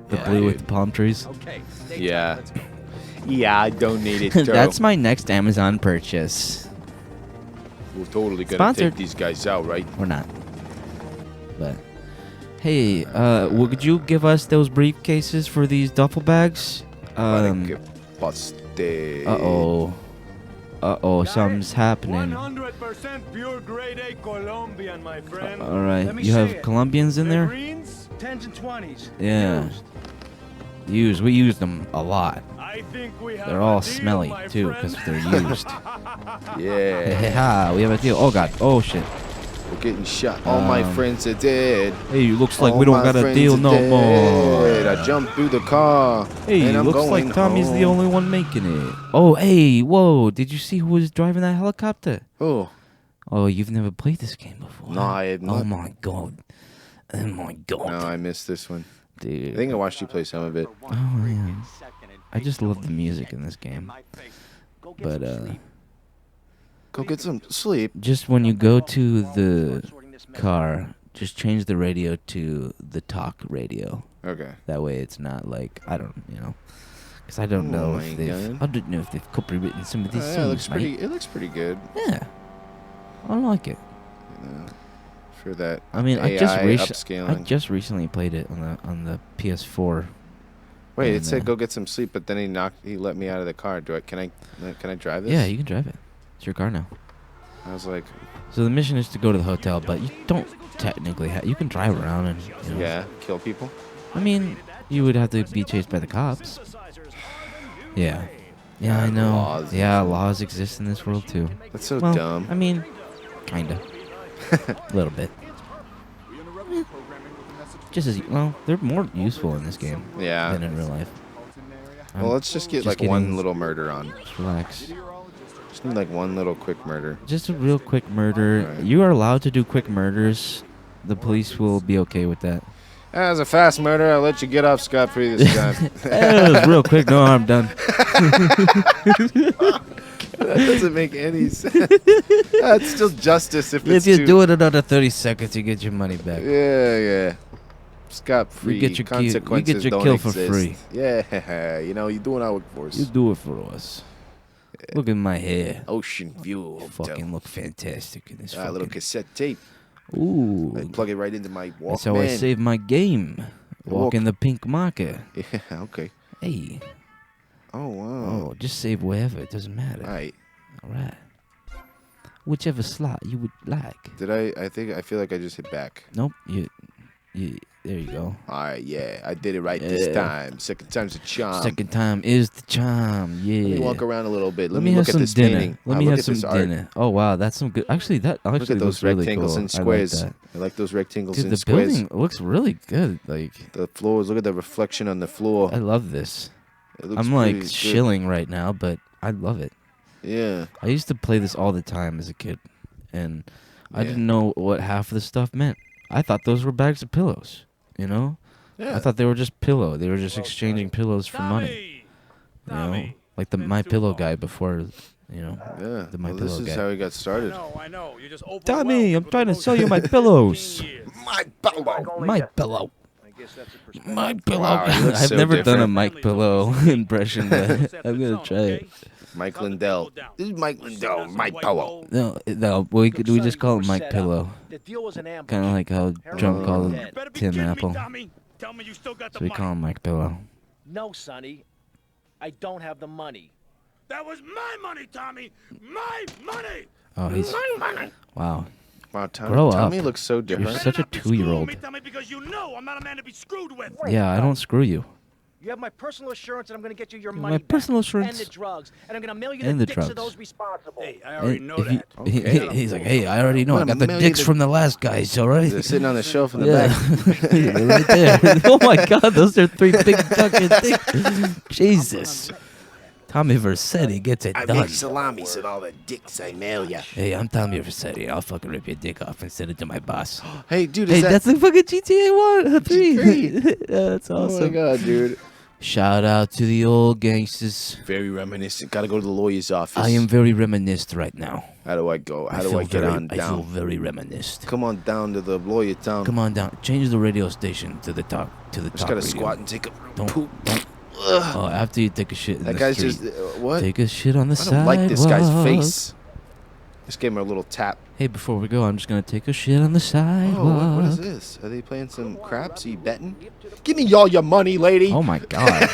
The Yeah, blue with dude. the palm trees. Okay. Yeah. Let's go. Yeah, I don't need it. That's my next Amazon purchase. We're totally gonna Sponsored. take these guys out, right? Or not. But hey, would you give us those briefcases for these duffel bags? Busted. Something's happening. 100% pure grade A Colombian, my friend. All right, Let me you see have it. Colombians in The there? greens, 10s and 20s. Yeah. Used. We use them a lot. I think we have They're a all deal, smelly my too, friend. because they're used. Yeah. Ha! We have a deal. Oh god. Oh shit. We're getting shot. All my friends are dead. Hey, looks like All we don't my got a friends deal are no dead. more. I jumped through the car. Hey, and I'm looks going like Tommy's the home. only one making it. Oh, hey, whoa! Did you see who was driving that helicopter? Oh, Oh, you've never played this game before. No, I have Oh not. my god. Oh my god. no, I missed this one. Dude. I think I watched you play some of it. Oh yeah. I just love the music in this game. But Go get some sleep. just when you go to the car, just change the radio to the talk radio. Okay. That way it's not like because I don't know Oh if my they've God. I don't know if they've copywritten some of these Yeah, songs. it looks mate. pretty. It looks pretty good. Yeah, I like it. You know, for that. I mean, AI I upscaling. just recently played it on the PS4. Wait, it and, said go get some sleep, but then he let me out of the car. Can I drive this? Yeah, you can drive it. It's your car now. I was like, So the mission is to go to the hotel, but you don't technically you can drive around and yeah, kill people. I mean, you would have to be chased by the cops. Yeah. Yeah, I know. Laws. Yeah, laws exist in this world too. That's so Well, dumb. I mean, kinda. A little bit. Just as well, they're more useful in this game Yeah. than in real life. Well, let's just get like getting- one little murder on. Just relax. Just need like one little quick murder. Just a real quick murder. Right. You are allowed to do quick murders. The police will be okay with that. As a fast murder, I'll let you get off scot-free this time. It was real quick. No, I'm done. That doesn't make any sense. That's still justice if it's If you too- do it another 30 seconds, you get your money back. Yeah. Scot-free. You get your kill- you get Consequences your don't kill for exist. free. Yeah, you're doing our work for us. You do it for us. Look at my hair. Ocean View. You Hotel. fucking look fantastic in this. Ah, little fucking- cassette tape. Ooh, I plug it right into my Walkman. that's how I save my game. Walk in the pink marker. Yeah, okay. Hey, Oh, wow. oh, just save wherever. It doesn't matter. All right. All right. Whichever slot you would like. Did I feel like I just hit back. Nope. You. There you go. All right, yeah. I did it right this Yeah. time. Second time's a charm. Second time is the charm. Yeah. Let me walk around a little bit. Let me me have look at some this dinner. painting. Let Ah, me look have at some this art. dinner. Oh wow, that's some good. Actually, that actually Look at those looks really rectangles cool. and I like squares. that. I like those rectangles Dude, and the squares. building looks really good. Like The floors. Look at the reflection on the floor. I love this. It looks I'm like pretty good. shilling right now, but I love it. Yeah. I used to play this all the time as a kid, and I Yeah. didn't know what half of the stuff meant. I thought those were bags of pillows. You know, Yeah. I thought they were just pillow. They were just exchanging pillows for money. You know, like the My Pillow guy before. You know, Yeah. the My Well, this Pillow is guy. how he got started. I know. You're just Tommy, I'm trying to sell you my pillows. My pillow. My pillow. My pillow. Wow, he looks I've so never done a different. Mike Pillow impression, but I'm gonna try it. Mike Lindell. This is Mike Lindell. Mike Pillow. No, we just call him Mike Pillow. Kind of like how Trump called Tim Apple. Tell me you still got the So we money. call him Mike Pillow. No, Sonny. I don't have the money. That was my money, Tommy. My money. Oh, he's wow. Wow, Grow Tommy up. looks so You're different. such a Screw 2-year-old. me, Tommy, because you know I'm not a man to be screwed with. Yeah, I don't screw you. You have my personal assurance that I'm going to get you your My money back. personal And assurance. the drugs. And I'm going to mail you And the the dicks drugs. of those responsible. Hey, I already know that. He's like, hey, I already know. I I'm got gonna the mail you dicks the- from the last guys, all right? They're sitting on the shelf in the Yeah, back. right there. Oh my God, those are 3 big fucking dicks. Jesus. Tommy Vercetti gets it done. salamis and all the dicks I mail ya. Hey, I'm Tommy Vercetti. I'll fucking rip your dick off and send it to my boss. Hey, dude, Hey, is that... that's the fucking GTA 1 3. Great. That's Oh, awesome. my God, dude. Shout out to the old gangsters. Very reminiscent. Got to go to the lawyer's office. I am very reminisced right now. How do I go? How do feel I get very, on I feel down? very reminisced. Come on down to the lawyer town. Come on down. Change the radio station to the top. Just top gotta radio. squat and take a Don't. poop. Oh, after you take a shit in That the guy's street. just what? Take a shit on the I sidewalk. don't like this guy's face. Just gave him a little tap. Hey, before we go, I'm just gonna take a shit on the sidewalk. Oh, what is this? Are they playing some craps? Are you betting? Give me all your money, lady. Oh my God,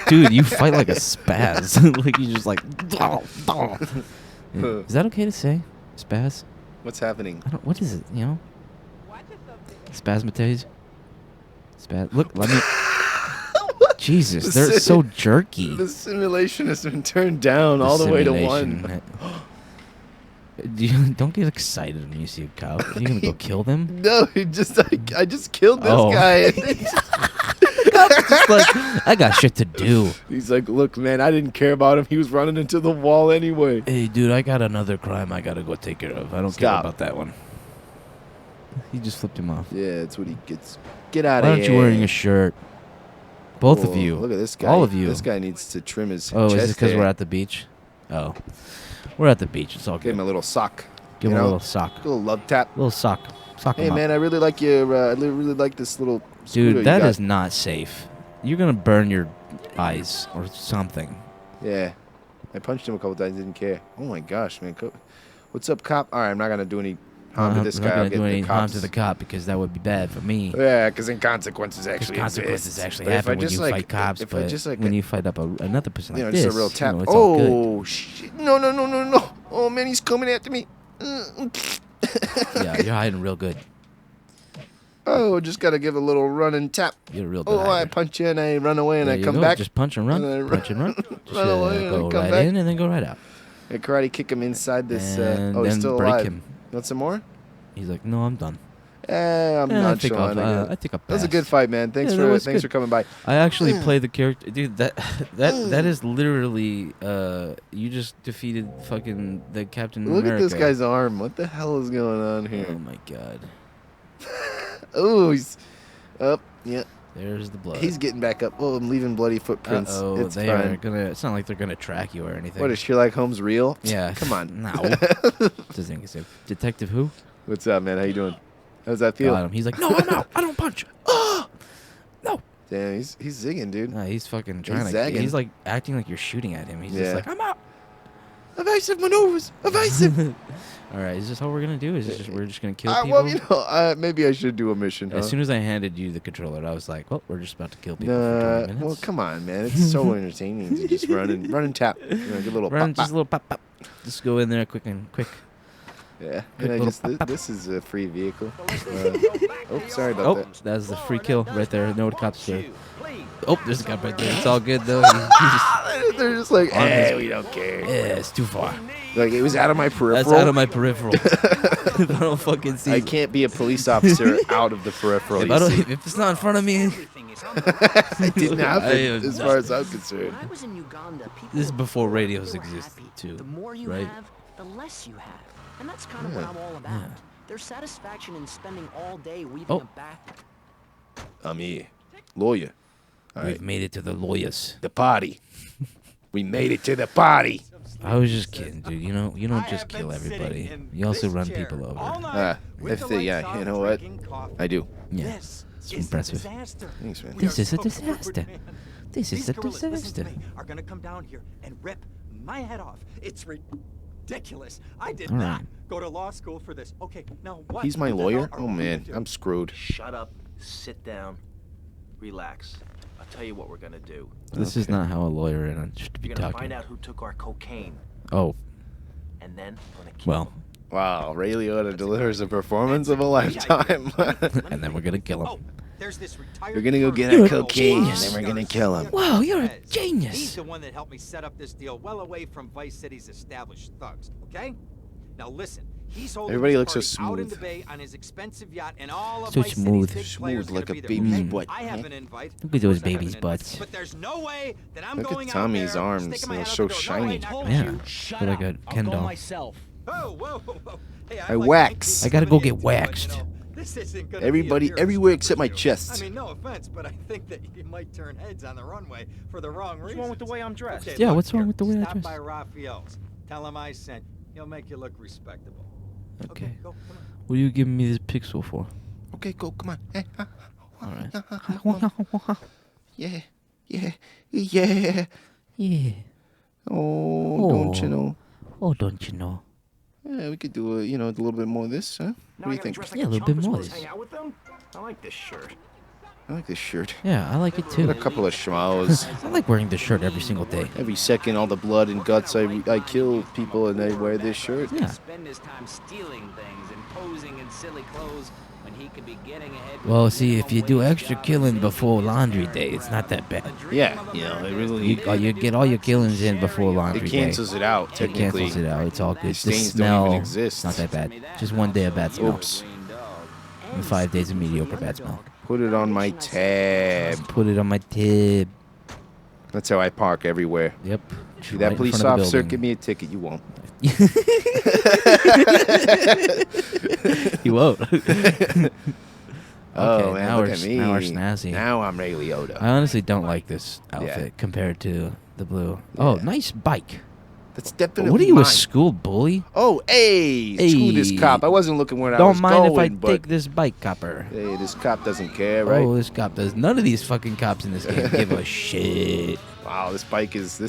dude, you fight like a spaz. Like you just like. Is that okay to say, spaz? What's happening? I don't. What is it? You know. Spasmatize. Spaz. Look, let me. Jesus, they're so jerky. The simulation has been turned down all the way to Simulation. 1. Don't get excited when you see a cop. Are you gonna go kill them? No, I just killed this Oh. guy. Just like, I got shit to do. He's like, look, man, I didn't care about him. He was running into the wall anyway. Hey, dude, I got another crime I gotta go take care of. I don't care Stop. about that one. He just flipped him off. Yeah, that's what he gets. Get out Why of aren't here. you wearing a shirt? Both of Oh, you. Look at this guy. All of you. This guy needs to trim his Oh, chest is it because hair. we're at the beach? Oh. We're at the beach. It's all Give good. him a little sock. Give you him a know? little sock. A little love tap. Little sock. Sock Hey, him man, up. I really like your. I really like this little. scooter Dude, you that got. is not safe. You're gonna burn your eyes or something. Yeah, I punched him a couple times. Didn't care. Oh my gosh, man. What's up, cop? All right, I'm not gonna do any harm to this I'm guy. not I'll gonna get do the any harm cops. to the cop because that would be bad for me. Yeah, because then consequences actually Consequences exist. actually But if happen I when just you like, fight cops, if I but just like, when you fight up another person you know, like this, just a real tap. it's all good. Oh shit! No! Oh man, he's coming after me. Yeah, you're hiding real good. Oh, just gotta give a little run and tap. You're a real good Oh, I hider. punch you and I run away and There I you come go. back. Just punch and run. And I Punch and run. Just run away and go come right back. in and then go right out. I karate kick him inside this. And Oh, he's then still break alive. him. Want some more? He's like, no, I'm done. I'm I not think sure. I think I'll That was a pass. good fight, man. Thanks Yeah, that was thanks good. for coming by. I actually play the character, dude. That is literally you just defeated fucking the Captain Look America. at this guy's arm. What the hell is going on Oh here? my God. Oh, he's up. Yeah, There's the blood. he's getting back up. Oh, I'm leaving bloody footprints. Oh, It's they are fine. gonna. It's not like they're gonna track you or anything. What is Sherlock Holmes real? Yeah. Come on. No. Doesn't make sense. Detective who? What's up, man? How you doing? How's that feel? Got him. He's like, no, I'm out. I don't punch. Oh, no. Damn, he's zigging, dude. No, he's fucking trying to. zagging. He's like acting like you're shooting at him. He's Yeah. just like, I'm out. Evasive maneuvers. Evasive. All right, is this how we're gonna do? Is this just we're just gonna kill people? Well, you know, maybe I should do a mission. As Huh? soon as I handed you the controller, I was like, well, we're just about to kill people for 20 minutes. Well, come on, man. It's so entertaining to just run and tap. You know, get a little Run, pop, just a little pop, pop. Just go in there quick and quick. Yeah, Quick and I little just pop, pop. this is a free vehicle. Oh, sorry about Oh, that. that's the free kill right there. No cops there. Oh, there's a cop right there. It's all good though. He They're just like, On hey, his- we don't care. yeah, it's too far. Like it was out of my peripheral. That's out of my peripheral. If I don't fucking see. I can't be a police officer out of the peripheral. If, you I don't, see. if it's not in front of me, It didn't happen, I am as not- far as I'm concerned. When I was in Uganda, people This is were before so radios happy. existed, too, The more you right? have, the less you have. And that's kind of what I'm all about. There's satisfaction in spending all day weaving Oh. a back. I'm here, lawyer. All we've right, made it to the lawyers. the party. We made it to the party. I was just kidding, dude. You know, you don't just kill everybody. You also run people over. Yeah, you know what? I do. Yeah, it's impressive. Thanks, man. This is a disaster. This is These a gorillas, listen to disaster. me, are gonna come down here and rip my head off. It's ridiculous. I did All not right. go to law school for this. Okay, now what? He's my What the hell lawyer? are Oh, we man. gonna do? I'm screwed. Shut up, sit down, relax. I'll tell you what we're gonna do. This is not how a lawyer should be You're gonna talking. find out who took our cocaine, Oh, and then we're gonna kill well, him. Wow, Ray Liotta delivers a performance of a lifetime. and then we're gonna kill him. Oh, there's this retired We're gonna go get colonel our Colonel cocaine, and Juan then we're gonna Garcia kill him. Wow, you're a Perez. genius. He's the one that helped me set up this deal well away from Vice City's established thugs, okay? Now listen, he's holding Everybody this looks so party out in the smooth. bay on his expensive yacht, and all of So Vice smooth. City's big Smooth players like gonna a be there, baby's okay? butt. I have an invite. Look at those Of course I have babies' an invite. butts. But there's no way that I'm Look at going out Tommy's there, arms, sticking my they're head out so the door. No, shiny. I told Yeah. you. Shut They're up. like a I'll Ken go doll. myself. Oh, whoa, whoa, whoa. Hey, I like wax. I gotta go coming get in too, but, waxed. this isn't gonna Everybody, be a everywhere mirror except my for you. chest. I mean, no offense, but I think that you might turn heads on the runway for the wrong reasons. What's wrong with the way I'm dressed? Okay, Yeah, look what's wrong here. with the way I Stop dress? by Raphael's. Tell him I sent you. He'll make you look respectable. Okay. Go, come on. What are you giving me this pixel for? Okay, go, come on. Hey, All right. yeah, yeah, yeah. Yeah. Oh, don't you know? Oh, don't you know? Yeah, we could do a little bit more of this, huh? What do you think? Yeah, a little bit more. Hang out with them? I like this shirt. I like this shirt. Yeah, I like it Got too. a couple of schmoes. I like wearing this shirt every single day. Every second, all the blood and guts, I kill people and I wear this shirt. Yeah. Spend his time stealing things and posing in silly clothes when he could be getting ahead. Well, see, if you do extra killing before laundry day, it's not that bad. Yeah, it really You get all your killings in the laundry it day. cancels it out. It Technically, cancels it out. It's all good. The stains smell, don't even exist. not that bad. Just one day of bad smell. Oops. And 5 days of mediocre bad smell. Put it on my tab. Put it on my tib. That's how I park everywhere. Yep. See that Right in police front of the officer, building. give me a ticket. You won't. You won't. Oh Okay, man, now look we're at me. now we're snazzy. Now I'm Ray Liotta. I honestly don't like this outfit compared to the blue. Oh, Yeah. nice bike. That's definitely What are you, mine. a school bully? Oh, hey, screw this Hey. cop. I wasn't looking where I Don't was mind going, if I but take this bike, copper. hey, this cop doesn't care, right? Oh, this cop does. None of these fucking cops in this game give a shit. Wow, this bike does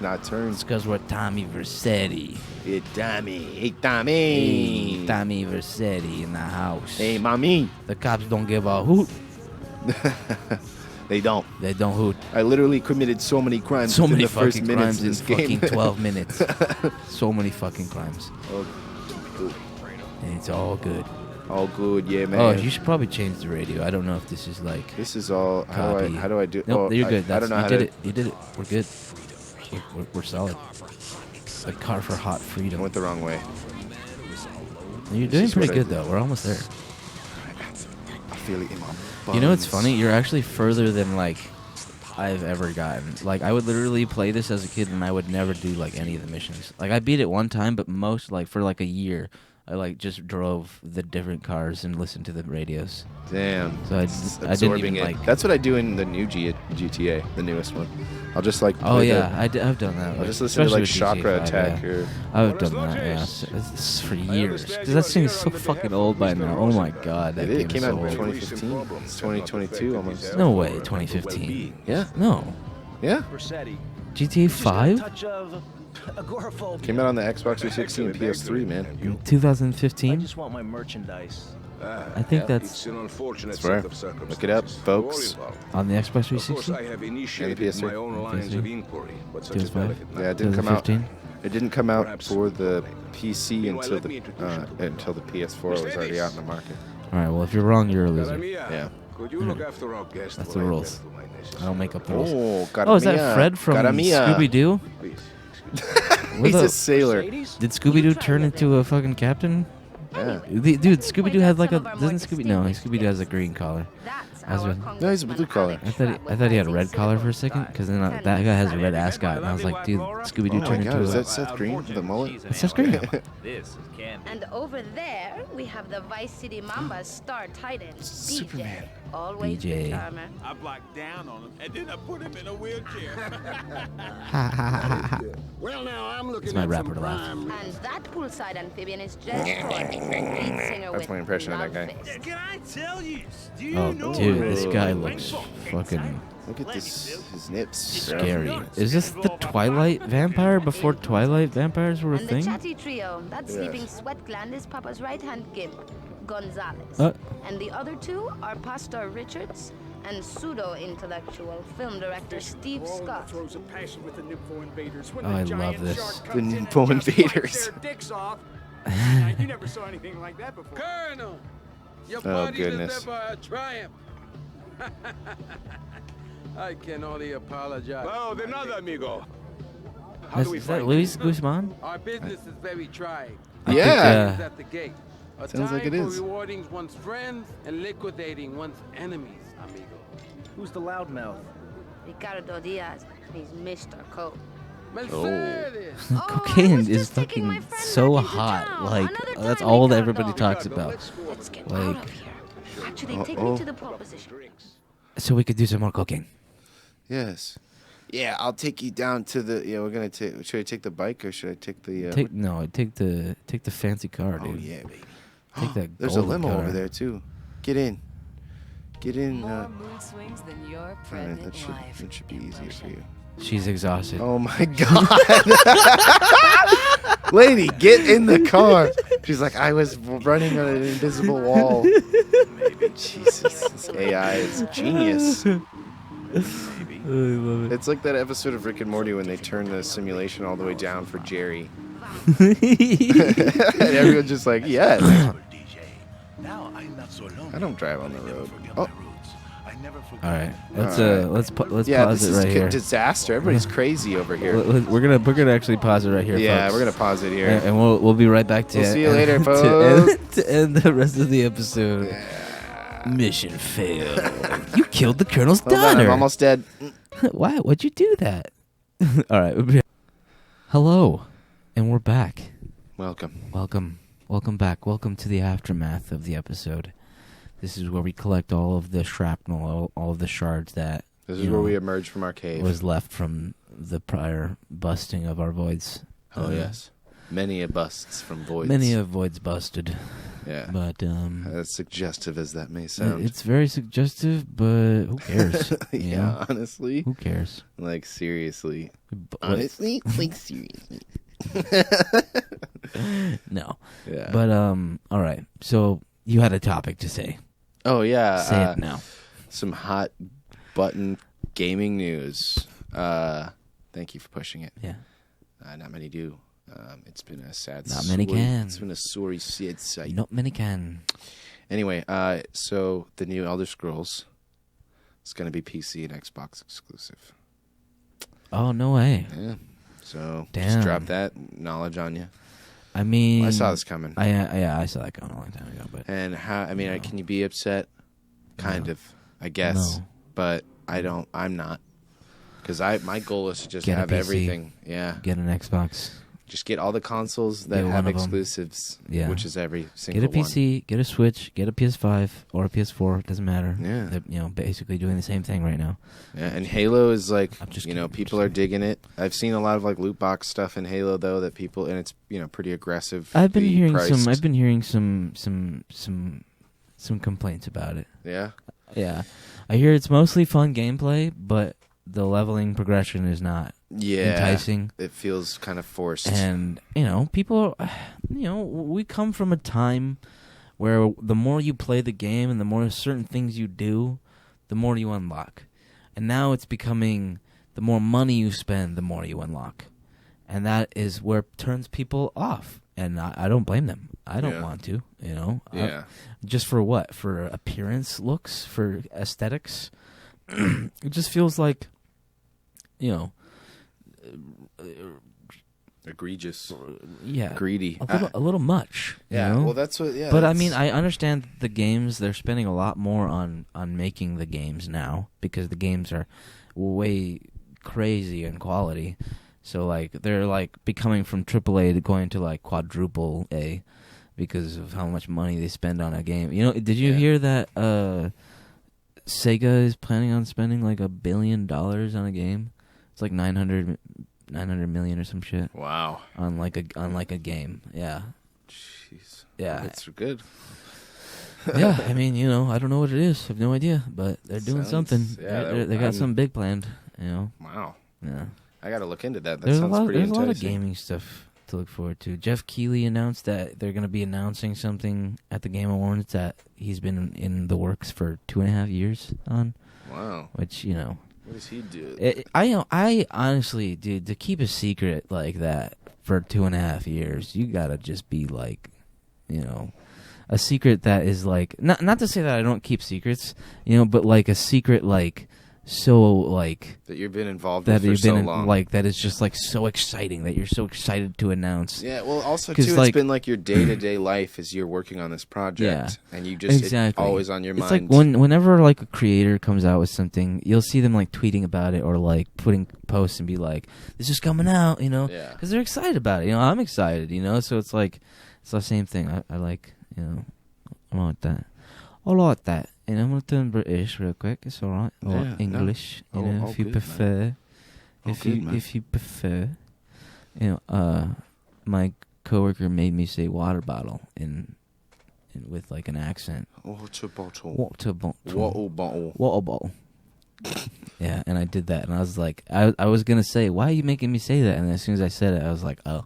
not turn. It's because we're Tommy Vercetti. Hey, Tommy. Hey, Tommy. Hey, Tommy Vercetti in the house. Hey, mommy. The cops don't give a hoot. They don't. They don't hoot. I literally committed so many crimes So within many the first fucking minutes crimes of in this game. fucking 12 minutes. So many fucking crimes. Oh, good. And it's all good. All good, yeah, man. Oh, you should probably change the radio. I don't know if this is like This is all. copy. How do I do? Nope, oh, you're good. I don't know how you did to. it. You did it. We're good. We're solid. The car for hot I freedom. went the wrong way. You're This doing is what pretty I good do. though. We're almost there. I feel it in my You know what's buns. funny? You're actually further than like I've ever gotten. Like I would literally play this as a kid and I would never do like any of the missions. Like I beat it one time, but most like for like a year, I like just drove the different cars and listened to the radios. Damn. So I didn't Absorbing even it. like. That's what I do in the new GTA, the newest one. I'll just like. Oh play yeah, the- I've done that. I'll just listen to like especially with Chakra GTA 5, Attack yeah. or. I've done that. Yeah, it's for years. Because that thing is so fucking old by now. Oh my god, that It game came is out so in old. 2015. It's 2022 almost. No way, 2015. Yeah. No. Yeah. Vercetti. GTA 5? Touch of agoraphobia. Came out on the Xbox 360 and PS3, man. In I 2015? just want my merchandise. I think that's an unfortunate That's rare. set of circumstances. Look it up, folks. on the Xbox Of course, 360? I have initiated PS3. my own lines of PS3. inquiry, but such is PS5. delicate Yeah, it matter. didn't come out. 2015? It didn't come out Perhaps for the later. PC Meanwhile, let me introduce you to until the PS4 was already out in the market. Alright, well, if you're wrong, you're a loser. Caramia, Yeah. could you look after our guest That's while the I rules. attend to my necessary I don't make up the rules. Oh, Oh, is that Fred from Scooby Doo? Please. He's a sailor. Did Scooby Doo turn into a fucking captain? Yeah. Dude, Scooby Doo had like a. Doesn't Scooby. No, Scooby Doo has a green collar. No, he's a blue collar. I thought he had a red collar for a second, because then that guy has a red ascot, and I was like, dude, Scooby Doo Oh my turned God, into is a. that Seth Green with the mullet? It's Seth Green. This is candy. And over there, we have the Vice City Mamba's star titan, Superman. Always DJ. the charmer. I blocked down on him, and then I put him in a wheelchair. Well, now I'm looking It's my at rapper some to laugh. prime. And that poolside amphibian is Jess Cordy, lead singer That's with my impression of that guy. Love Fist. Can I tell you? Do you Oh, know dude, what this it guy is? looks fucking Look at this, his nips. scary. Is this the Twilight vampire before Twilight vampires were a And the thing? chatty trio, that Yes. sleeping sweat gland is Papa's right-hand gimp, Gonzalez. Uh. And the other two are Pastor Richards and pseudo-intellectual film director Steve Scott. Throws a passion with the Nympho invaders. When Oh, the I giant love this. shark The comes in Nympho and just invaders. bites their dicks off. Now, you never saw anything like that before. Colonel, your Oh, party goodness. is never a triumph. I can only apologize. Oh, de nada, amigo. Is that Luis Guzman? Our business is very trying. Yeah. Is at the gate. A Sounds time like it for is. rewarding one's friends and liquidating one's enemies, amigo. Who's the loudmouth? Ricardo Diaz, he's Mr. Coke. Mercedes. Cocaine is fucking so hot. Like, that's all that everybody talks about. Let's get Like, out of here. Actually, take me to the pole position. so we could do some more cocaine. Yes. Yeah, I'll take you down to the. Yeah, we're gonna take. Should I take the bike or should I take the? Take the fancy car, dude. Oh yeah, baby. Take that. There's a golden limo car. over there too. Get in. Get in. More mood swings than your Alright, pregnant that should be easier for you. She's exhausted. Oh my god. Lady, get in the car. She's like, I was running on an invisible wall. Jesus, this AI is genius. I love It's like that episode of Rick and Morty when they turn the simulation all the way down for Jerry. it. And everyone's just like, yes. Now I'm not so lonely. I don't drive on the road. Oh, All right, let's Alright. Yeah, pause this it is right a here. disaster. Everybody's crazy over here. We're gonna actually pause it right here. Yeah, folks. we're gonna pause it here. And we'll be right back to We'll see you later, to folks. end the rest of the episode. Mission failed. You killed the colonel's Hold on, daughter. I'm almost dead. Why? Why'd you do that? All right. Hello, and we're back. Welcome back. Welcome to the aftermath of the episode. This is where we collect all of the shrapnel, all of the shards that. This is where we emerge from our cave. Was left from the prior busting of our voids. Oh yes, many a busts from voids. Many a voids busted. Yeah, but as suggestive as that may sound, it's very suggestive. But who cares? Yeah, know? honestly, who cares? Like seriously, honestly, like seriously. No. Yeah. But all right. So you had a topic to say. Oh yeah. Say it now. Some hot button gaming news. Thank you for pushing it. Yeah. Not many do. It's been a sad. Not many can. It's been a sorry sad sight. Not many can. Anyway, so the new Elder Scrolls is going to be PC and Xbox exclusive. Oh, no way. Yeah. So Damn. just drop that knowledge on you. I mean, I saw this coming. I saw that coming a long time ago. But and how? I mean, can you be upset? Kind of, I guess. No. But I'm not, because my goal is to just Get a have PC. everything. Yeah. Get an Xbox. Just get all the consoles that Get have one of 'em. exclusives. Yeah. Which is every single Get a PC, get a Switch, get a PS5 or a PS4. It doesn't matter. Yeah. They're, basically doing the same thing right now. Yeah, and Halo is like, just people are digging it. I've seen a lot of like loot box stuff in Halo though that people, and it's pretty aggressive. I've been hearing priced. some complaints about it. Yeah. Yeah, I hear it's mostly fun gameplay, but the leveling progression is not enticing. It feels kind of forced. And people, we come from a time where the more you play the game and the more certain things you do, the more you unlock. And now it's becoming the more money you spend, the more you unlock. And that is where it turns people off. And I don't blame them. I don't want to, Yeah. Just for what? For appearance, looks, for aesthetics? It just feels like, egregious. Yeah. Greedy. A little much. Yeah, You know? well, that's what. Yeah, But I mean, I understand the games. They're spending a lot more on making the games now because the games are way crazy in quality. So like they're like becoming from AAA to going to like quadruple A because of how much money they spend on a game. Did you hear that Sega is planning on spending like $1 billion on a game. It's like 900 million or some shit. Wow. On like a game. Yeah. Jeez. Yeah. That's good. Yeah, I mean, I don't know what it is. I have no idea, but they're doing something. Yeah, they got something big planned, Wow. Yeah. I got to look into that. That There's sounds pretty There's enticing. a lot of gaming stuff to look forward to. Jeff Keighley announced that they're going to be announcing something at the Game Awards that he's been in the works for 2.5 years on. Wow. Which, What does he do? I honestly, dude, to keep a secret like that for 2.5 years, you got to just be like, a secret that is like, not to say that I don't keep secrets, but like a secret like, so like that you've been involved that with for you've so been long. like that is just like so exciting that you're so excited to announce. Yeah, well, also too, it's been like your day-to-day life as you're working on this project, and you just it's always on your mind. It's like whenever like a creator comes out with something, you'll see them like tweeting about it or like putting posts and be like, "This is coming out," because they're excited about it. I'm excited, so it's like it's the same thing. I like, I like that. I like that. And I'm going to turn British real quick. It's all right. Or English, if you prefer. If you prefer. My coworker made me say water bottle in with like an accent. Water bottle. Water bottle. Water bottle. Water bottle. Yeah, and I did that, and I was like, I was gonna say, why are you making me say that? And as soon as I said it, I was like, oh,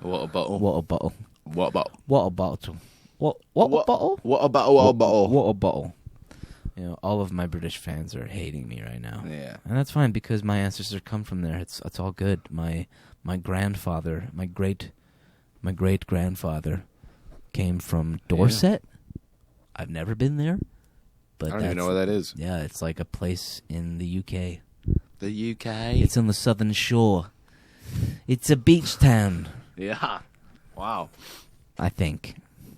water bottle. Water bottle. Water bottle. Water bottle. What bottle? Water bottle. Water bottle. Water bottle. All of my British fans are hating me right now. Yeah, and that's fine because my ancestors come from there. It's all good. My grandfather, my great grandfather, came from Dorset. Yeah. I've never been there, but I don't even know where that is. Yeah, it's like a place in the UK. The UK. It's on the southern shore. It's a beach town. Yeah. Wow. I think.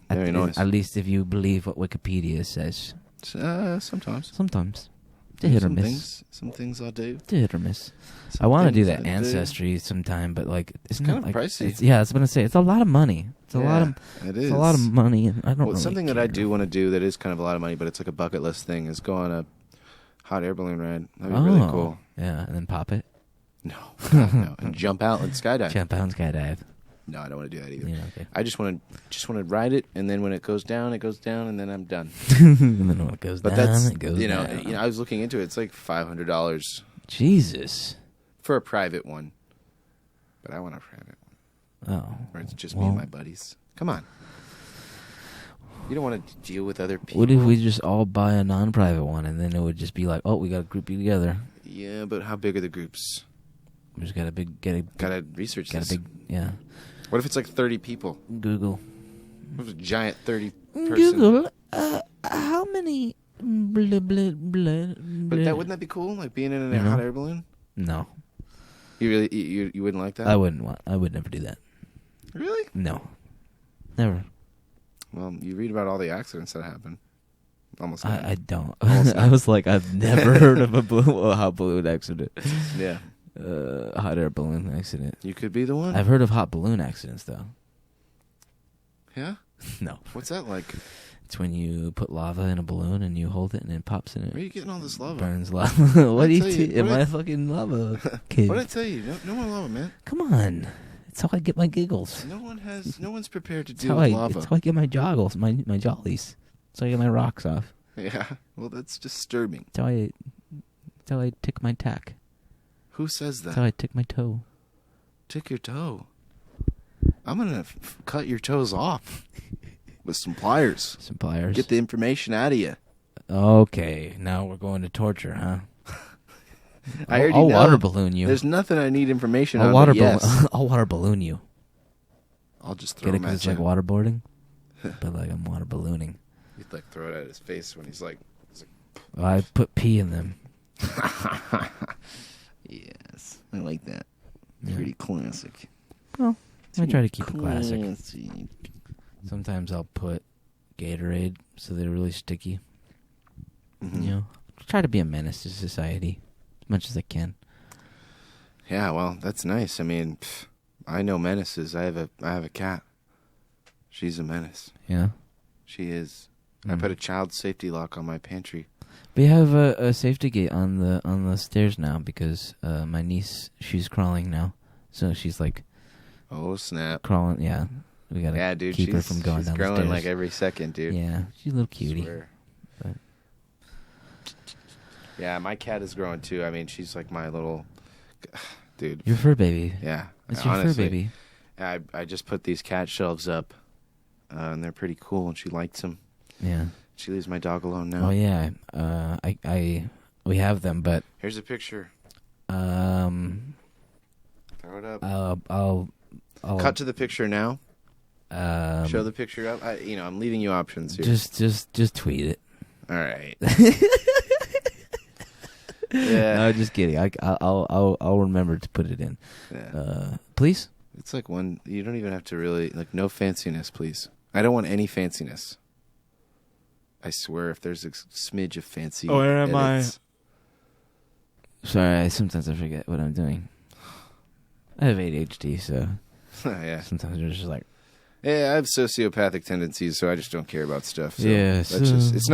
Very nice. At least if you believe what Wikipedia says. Sometimes. It's a hit or miss. Some things I do. It's a hit or miss. I want to do that Ancestry sometime, but like it's kind of like, pricey. I was gonna say it's a lot of money. It's a lot of. It is. It's a lot of money. And I don't. Well, really something care. that I do want to do that is kind of a lot of money, but it's like a bucket list thing. Is go on a hot air balloon ride. That'd be really cool. Yeah, and then pop it. No, no, and jump out and skydive. Jump out and skydive. No, I don't want to do that either. Yeah, okay. I just want to ride it, and then when it goes down, and then I'm done. And then when it goes down, it goes down. I was looking into it. It's like $500. Jesus. For a private one, but I want a private one. Oh, where it's just me and my buddies. Come on. You don't want to deal with other people. What if we just all buy a non-private one, and then it would just be like, oh, we got to group you together. Yeah, but how big are the groups? We just got to research this. Yeah. What if it's like 30 people? Google. What if it's a giant 30 person? Google, how many blah, blah, blah, But wouldn't that be cool? Like being in a hot air balloon? No. You really you wouldn't like that? I would never do that. Really? No. Never. Well, you read about all the accidents that happen. Almost. I don't. I was like, I've never heard of a hot balloon accident. Yeah. Hot air balloon accident. You could be the one. I've heard of hot balloon accidents, though. Yeah? No. What's that like? It's when you put lava in a balloon and you hold it and it pops in it. Where are you getting all this lava? Burns lava. What do you am I a fucking lava kid? What did I tell you? No more lava, man. Come on. That's how I get my giggles. No one's prepared to deal with lava. That's how I get my joggles, my jollies. That's how I get my rocks off. Yeah. Well, that's disturbing. That's how I tick my tack. Who says that? That's how I tick my toe. Tick your toe? I'm going to cut your toes off with some pliers. Some pliers? Get the information out of you. Okay. Now we're going to torture, huh? I'll water balloon you. There's nothing I need information on. I'll water balloon you. I'll just throw him at you. It's like waterboarding, but like I'm water ballooning. You'd like throw it at his face when he's like... I put pee in them. Yes, I like that. Pretty classic. Well, I try to keep it classic. Sometimes I'll put Gatorade so they're really sticky. Mm-hmm. Try to be a menace to society as much as I can. Yeah, well, that's nice. I mean, I know menaces. I have a cat. She's a menace. Yeah, she is. I put a child safety lock on my pantry. We have a safety gate on the stairs now because my niece, she's crawling now, so she's like, oh snap, crawling. Yeah, we gotta keep her from going down the stairs. She's growing like every second, dude. Yeah, she's a little cutie. But. Yeah, my cat is growing too. I mean, she's like my little dude. Your fur baby. Yeah, it's your fur baby. I just put these cat shelves up, and they're pretty cool, and she likes them. Yeah. She leaves my dog alone now. Oh yeah, we have them, but here's a picture. Throw it up. I'll cut to the picture now. Show the picture up. I'm leaving you options here. Just tweet it. All right. Yeah. No, just kidding. I'll remember to put it in. Yeah. Please. It's like one. You don't even have to really no fanciness, please. I don't want any fanciness. I swear, if there's a smidge of fancy. Oh, where am I? Sorry, sometimes I forget what I'm doing. I have ADHD, so yeah. Sometimes I'm just like. Yeah, I have sociopathic tendencies, so I just don't care about stuff. So yeah, that's just it's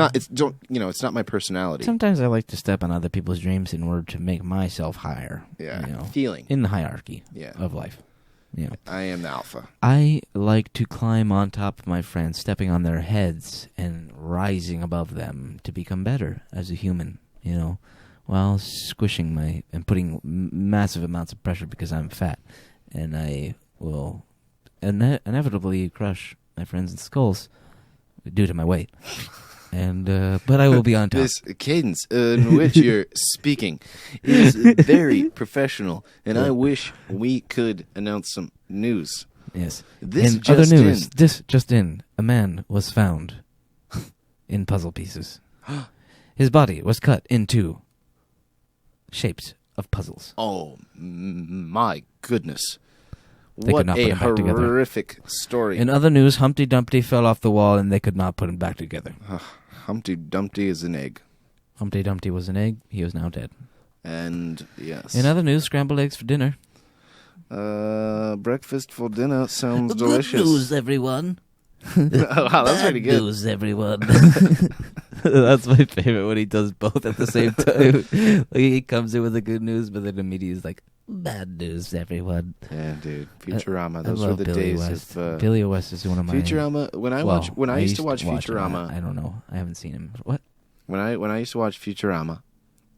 not my personality. Sometimes I like to step on other people's dreams in order to make myself higher. Yeah, feeling in the hierarchy of life. Yeah, I am the alpha. I like to climb on top of my friends, stepping on their heads and rising above them to become better as a human. While squishing and putting massive amounts of pressure because I'm fat, and I will inevitably crush my friends' skulls due to my weight. And but I will be on top. This cadence in which you're speaking is very professional, and I wish we could announce some news. Yes. This just in, a man was found in puzzle pieces. His body was cut into shapes of puzzles. Oh my goodness. They what could not a put him back together. horrific story. In other news, Humpty Dumpty fell off the wall and they could not put him back together. Humpty Dumpty is an egg. Humpty Dumpty was an egg. He is now dead. And yes. In other news, scrambled eggs for dinner. Breakfast for dinner sounds delicious. Good news, everyone. Oh, wow, that's pretty good. Good news, everyone. That's my favorite when he does both at the same time. He comes in with the good news, but then immediately he's like, bad news, everyone. Yeah, dude. Futurama. Those were the Billy days West. of Billy West is one of my Futurama. When I used to watch Futurama, I don't know. I haven't seen him. What? When I used to watch Futurama,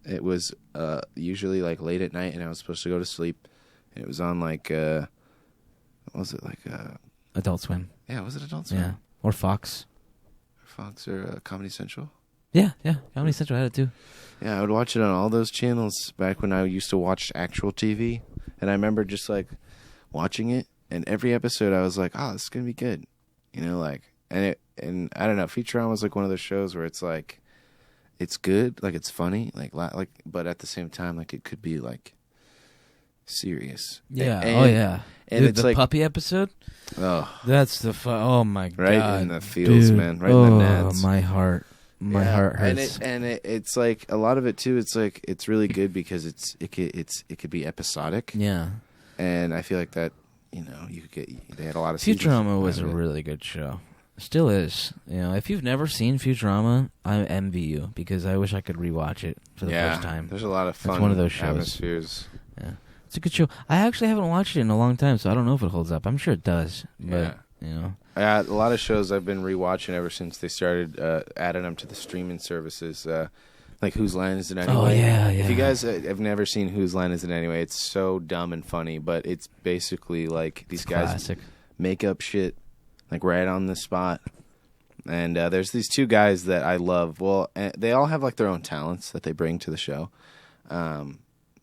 it was usually like late at night, and I was supposed to go to sleep, and it was on like what was it like? Adult Swim. Yeah, was it Adult Swim? Yeah, or Fox. Fox or Comedy Central. Yeah, Comedy Central had it too. Yeah, I would watch it on all those channels back when I used to watch actual TV, and I remember just like watching it, and every episode I was like, "Oh, this is gonna be good," and I don't know, Futurama was like one of those shows where it's like, it's good, like it's funny, like, but at the same time, like it could be like serious. Yeah. And Dude, it's the like puppy episode. Oh, that's the oh my god! Right in the feels, dude. man. Right in the nads. My heart. My heart hurts. And it's like a lot of it too. It's like it's really good because it could be episodic. Yeah. And I feel like that you could get. They had a lot of Futurama was a really good show. Still is. If you've never seen Futurama, I envy you because I wish I could rewatch it for the first time. There's a lot of fun. It's one of those shows. Atmospheres. Yeah. It's a good show. I actually haven't watched it in a long time, so I don't know if it holds up. I'm sure it does. But, a lot of shows I've been rewatching ever since they started adding them to the streaming services. Like Whose Line Is It Anyway? Oh, yeah. If you guys have never seen Whose Line Is It Anyway, it's so dumb and funny, but it's basically like these guys make up shit like right on the spot. And there's these two guys that I love. Well, they all have like their own talents that they bring to the show.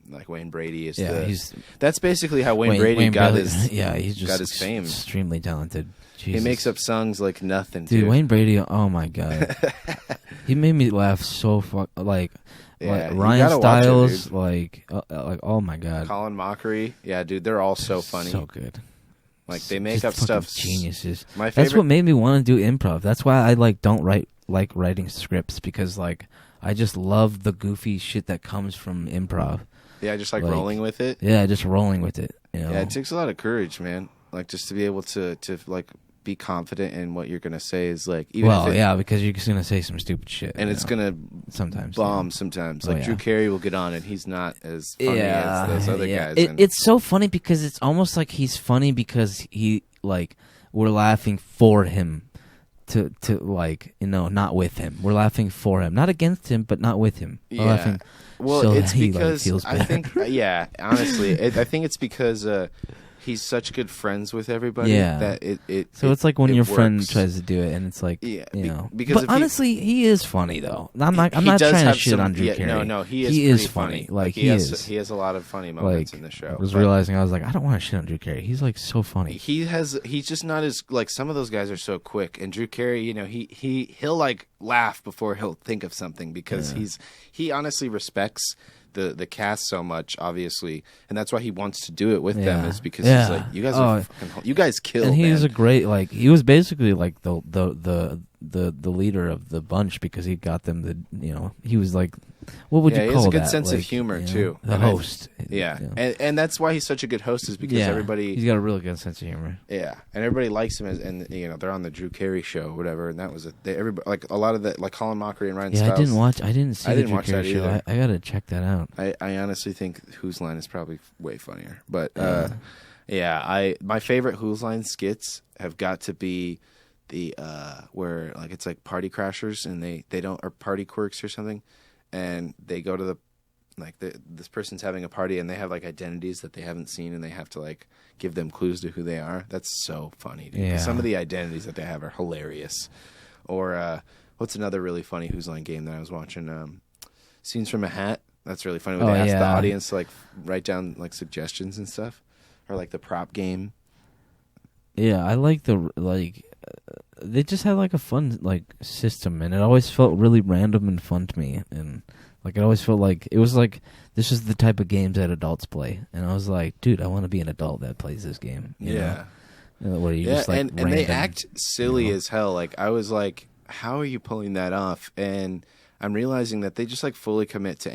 Like Wayne Brady is that's basically how Wayne Brady got his he's just got his fame. Extremely talented. Jesus. He makes up songs like nothing. Dude, Wayne Brady, oh my god. He made me laugh so like Ryan Stiles, like oh my god. Colin Mockery. Yeah, dude, they're all so funny. So good. Like they make up stuff. Geniuses. My favorite. That's what made me want to do improv. That's why I don't like writing scripts because I just love the goofy shit that comes from improv. Yeah, just like rolling with it. Yeah, just rolling with it. Yeah, it takes a lot of courage, man. Like just to be able to like be confident in what you're gonna say is like. Even because you're just gonna say some stupid shit, and it's gonna sometimes bomb. Sometimes, like Drew Carey will get on, and he's not as funny as those other guys. It's so funny because it's almost like he's funny because he like we're laughing for him. To like not with him. We're laughing for him, not against him, but not with him. We're laughing. Well, so it's that he, because feels I think honestly, I think it's because he's such good friends with everybody. Yeah. That it's like when your friend works. tries to do it, and it's like because But honestly, he is funny though. I'm not trying to shit on Drew Carey. No, he is funny. Like he has a lot of funny moments in the show. I was realizing I was like, I don't want to shit on Drew Carey. He's like so funny. He's just not as like some of those guys are so quick. And Drew Carey, he'll like laugh before he'll think of something because he honestly respects the cast so much, obviously, and that's why he wants to do it with them. Is because he's like, you guys you guys killed. And he's man. a great he was basically like the leader of the bunch because he got them he was like, what would you call that? He has a good sense of humor too. The host. And that's why he's such a good host is because everybody he's got a really good sense of humor. Yeah, and everybody likes him, and they're on the Drew Carey show or whatever, and that was everybody like a lot of the like Colin Mockery and Ryan Stiles. I didn't see the Drew Carey show. I gotta check that out. I honestly think Whose Line is probably way funnier, but my favorite Whose Line skits have got to be the where like it's like Party Crashers and they don't or Party Quirks or something, and they go to this person's having a party and they have like identities that they haven't seen and they have to like give them clues to who they are. That's so funny, dude. Yeah. Some of the identities that they have are hilarious. Or what's another really funny Whose Line game that I was watching? Scenes from a Hat. That's really funny. When they ask the audience to like write down like suggestions and stuff, or like the prop game. Yeah, I like they just had like a fun like system, and it always felt really random and fun to me, and like it always felt like it was like this is the type of games that adults play, and I was like, dude, I want to be an adult that plays this game. You know? Where you just like and they act silly as hell. Like I was like, how are you pulling that off? And I'm realizing that they just like fully commit to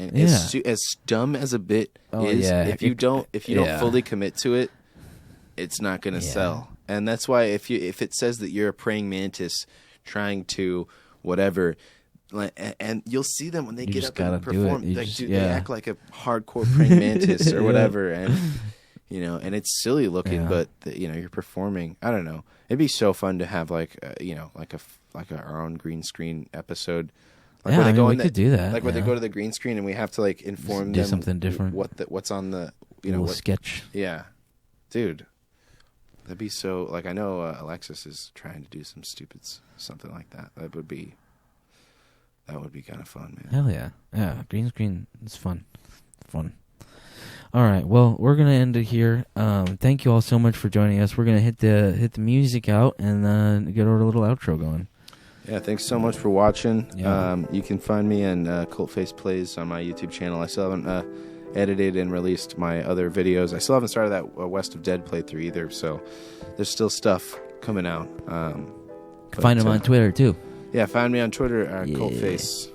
as dumb as a bit is. If you don't fully commit to it, it's not going to sell. And that's why if it says that you're a praying mantis trying to whatever, and you'll see them when they get up and perform, they act like a hardcore praying mantis or whatever, and and it's silly looking, but you're performing. I don't know. It'd be so fun to have like our own green screen episode. Like where they go we could do that. Like where they go to the green screen and we have to like inform them something different. What's on the sketch. Yeah, dude, that'd be so. Like I know Alexis is trying to do some something like that. That would be kind of fun, man. Hell yeah, green screen is fun. All right, well, we're gonna end it here. Thank you all so much for joining us. We're gonna hit the music out and get our little outro going. Yeah, thanks so much for watching. Yeah. You can find me on Cult Face Plays on my YouTube channel. I still haven't edited and released my other videos. I still haven't started that West of Dead playthrough either, so there's still stuff coming out. Find them on Twitter, too. Yeah, find me on Twitter, Cult Face.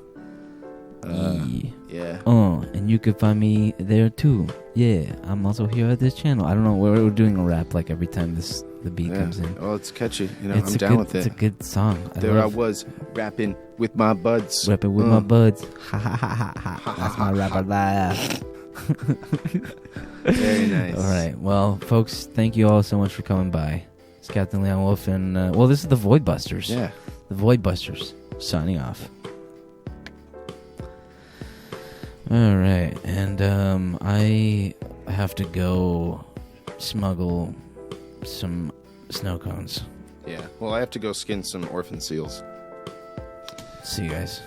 Yeah. And you can find me there, too. Yeah, I'm also here at this channel. I don't know, we're doing a rap like every time the beat comes in. Well, it's catchy. I'm down with it. It's a good song. I was rapping with my buds. Rapping with my buds. Ha ha ha ha ha. That's my rapper laugh. Very nice. All right. Well, folks, thank you all so much for coming by. It's Captain Leon Wolf, and this is the Void Busters. Yeah. The Void Busters signing off. All right, and I have to go smuggle some snow cones. Yeah. Well, I have to go skin some orphan seals. See you guys.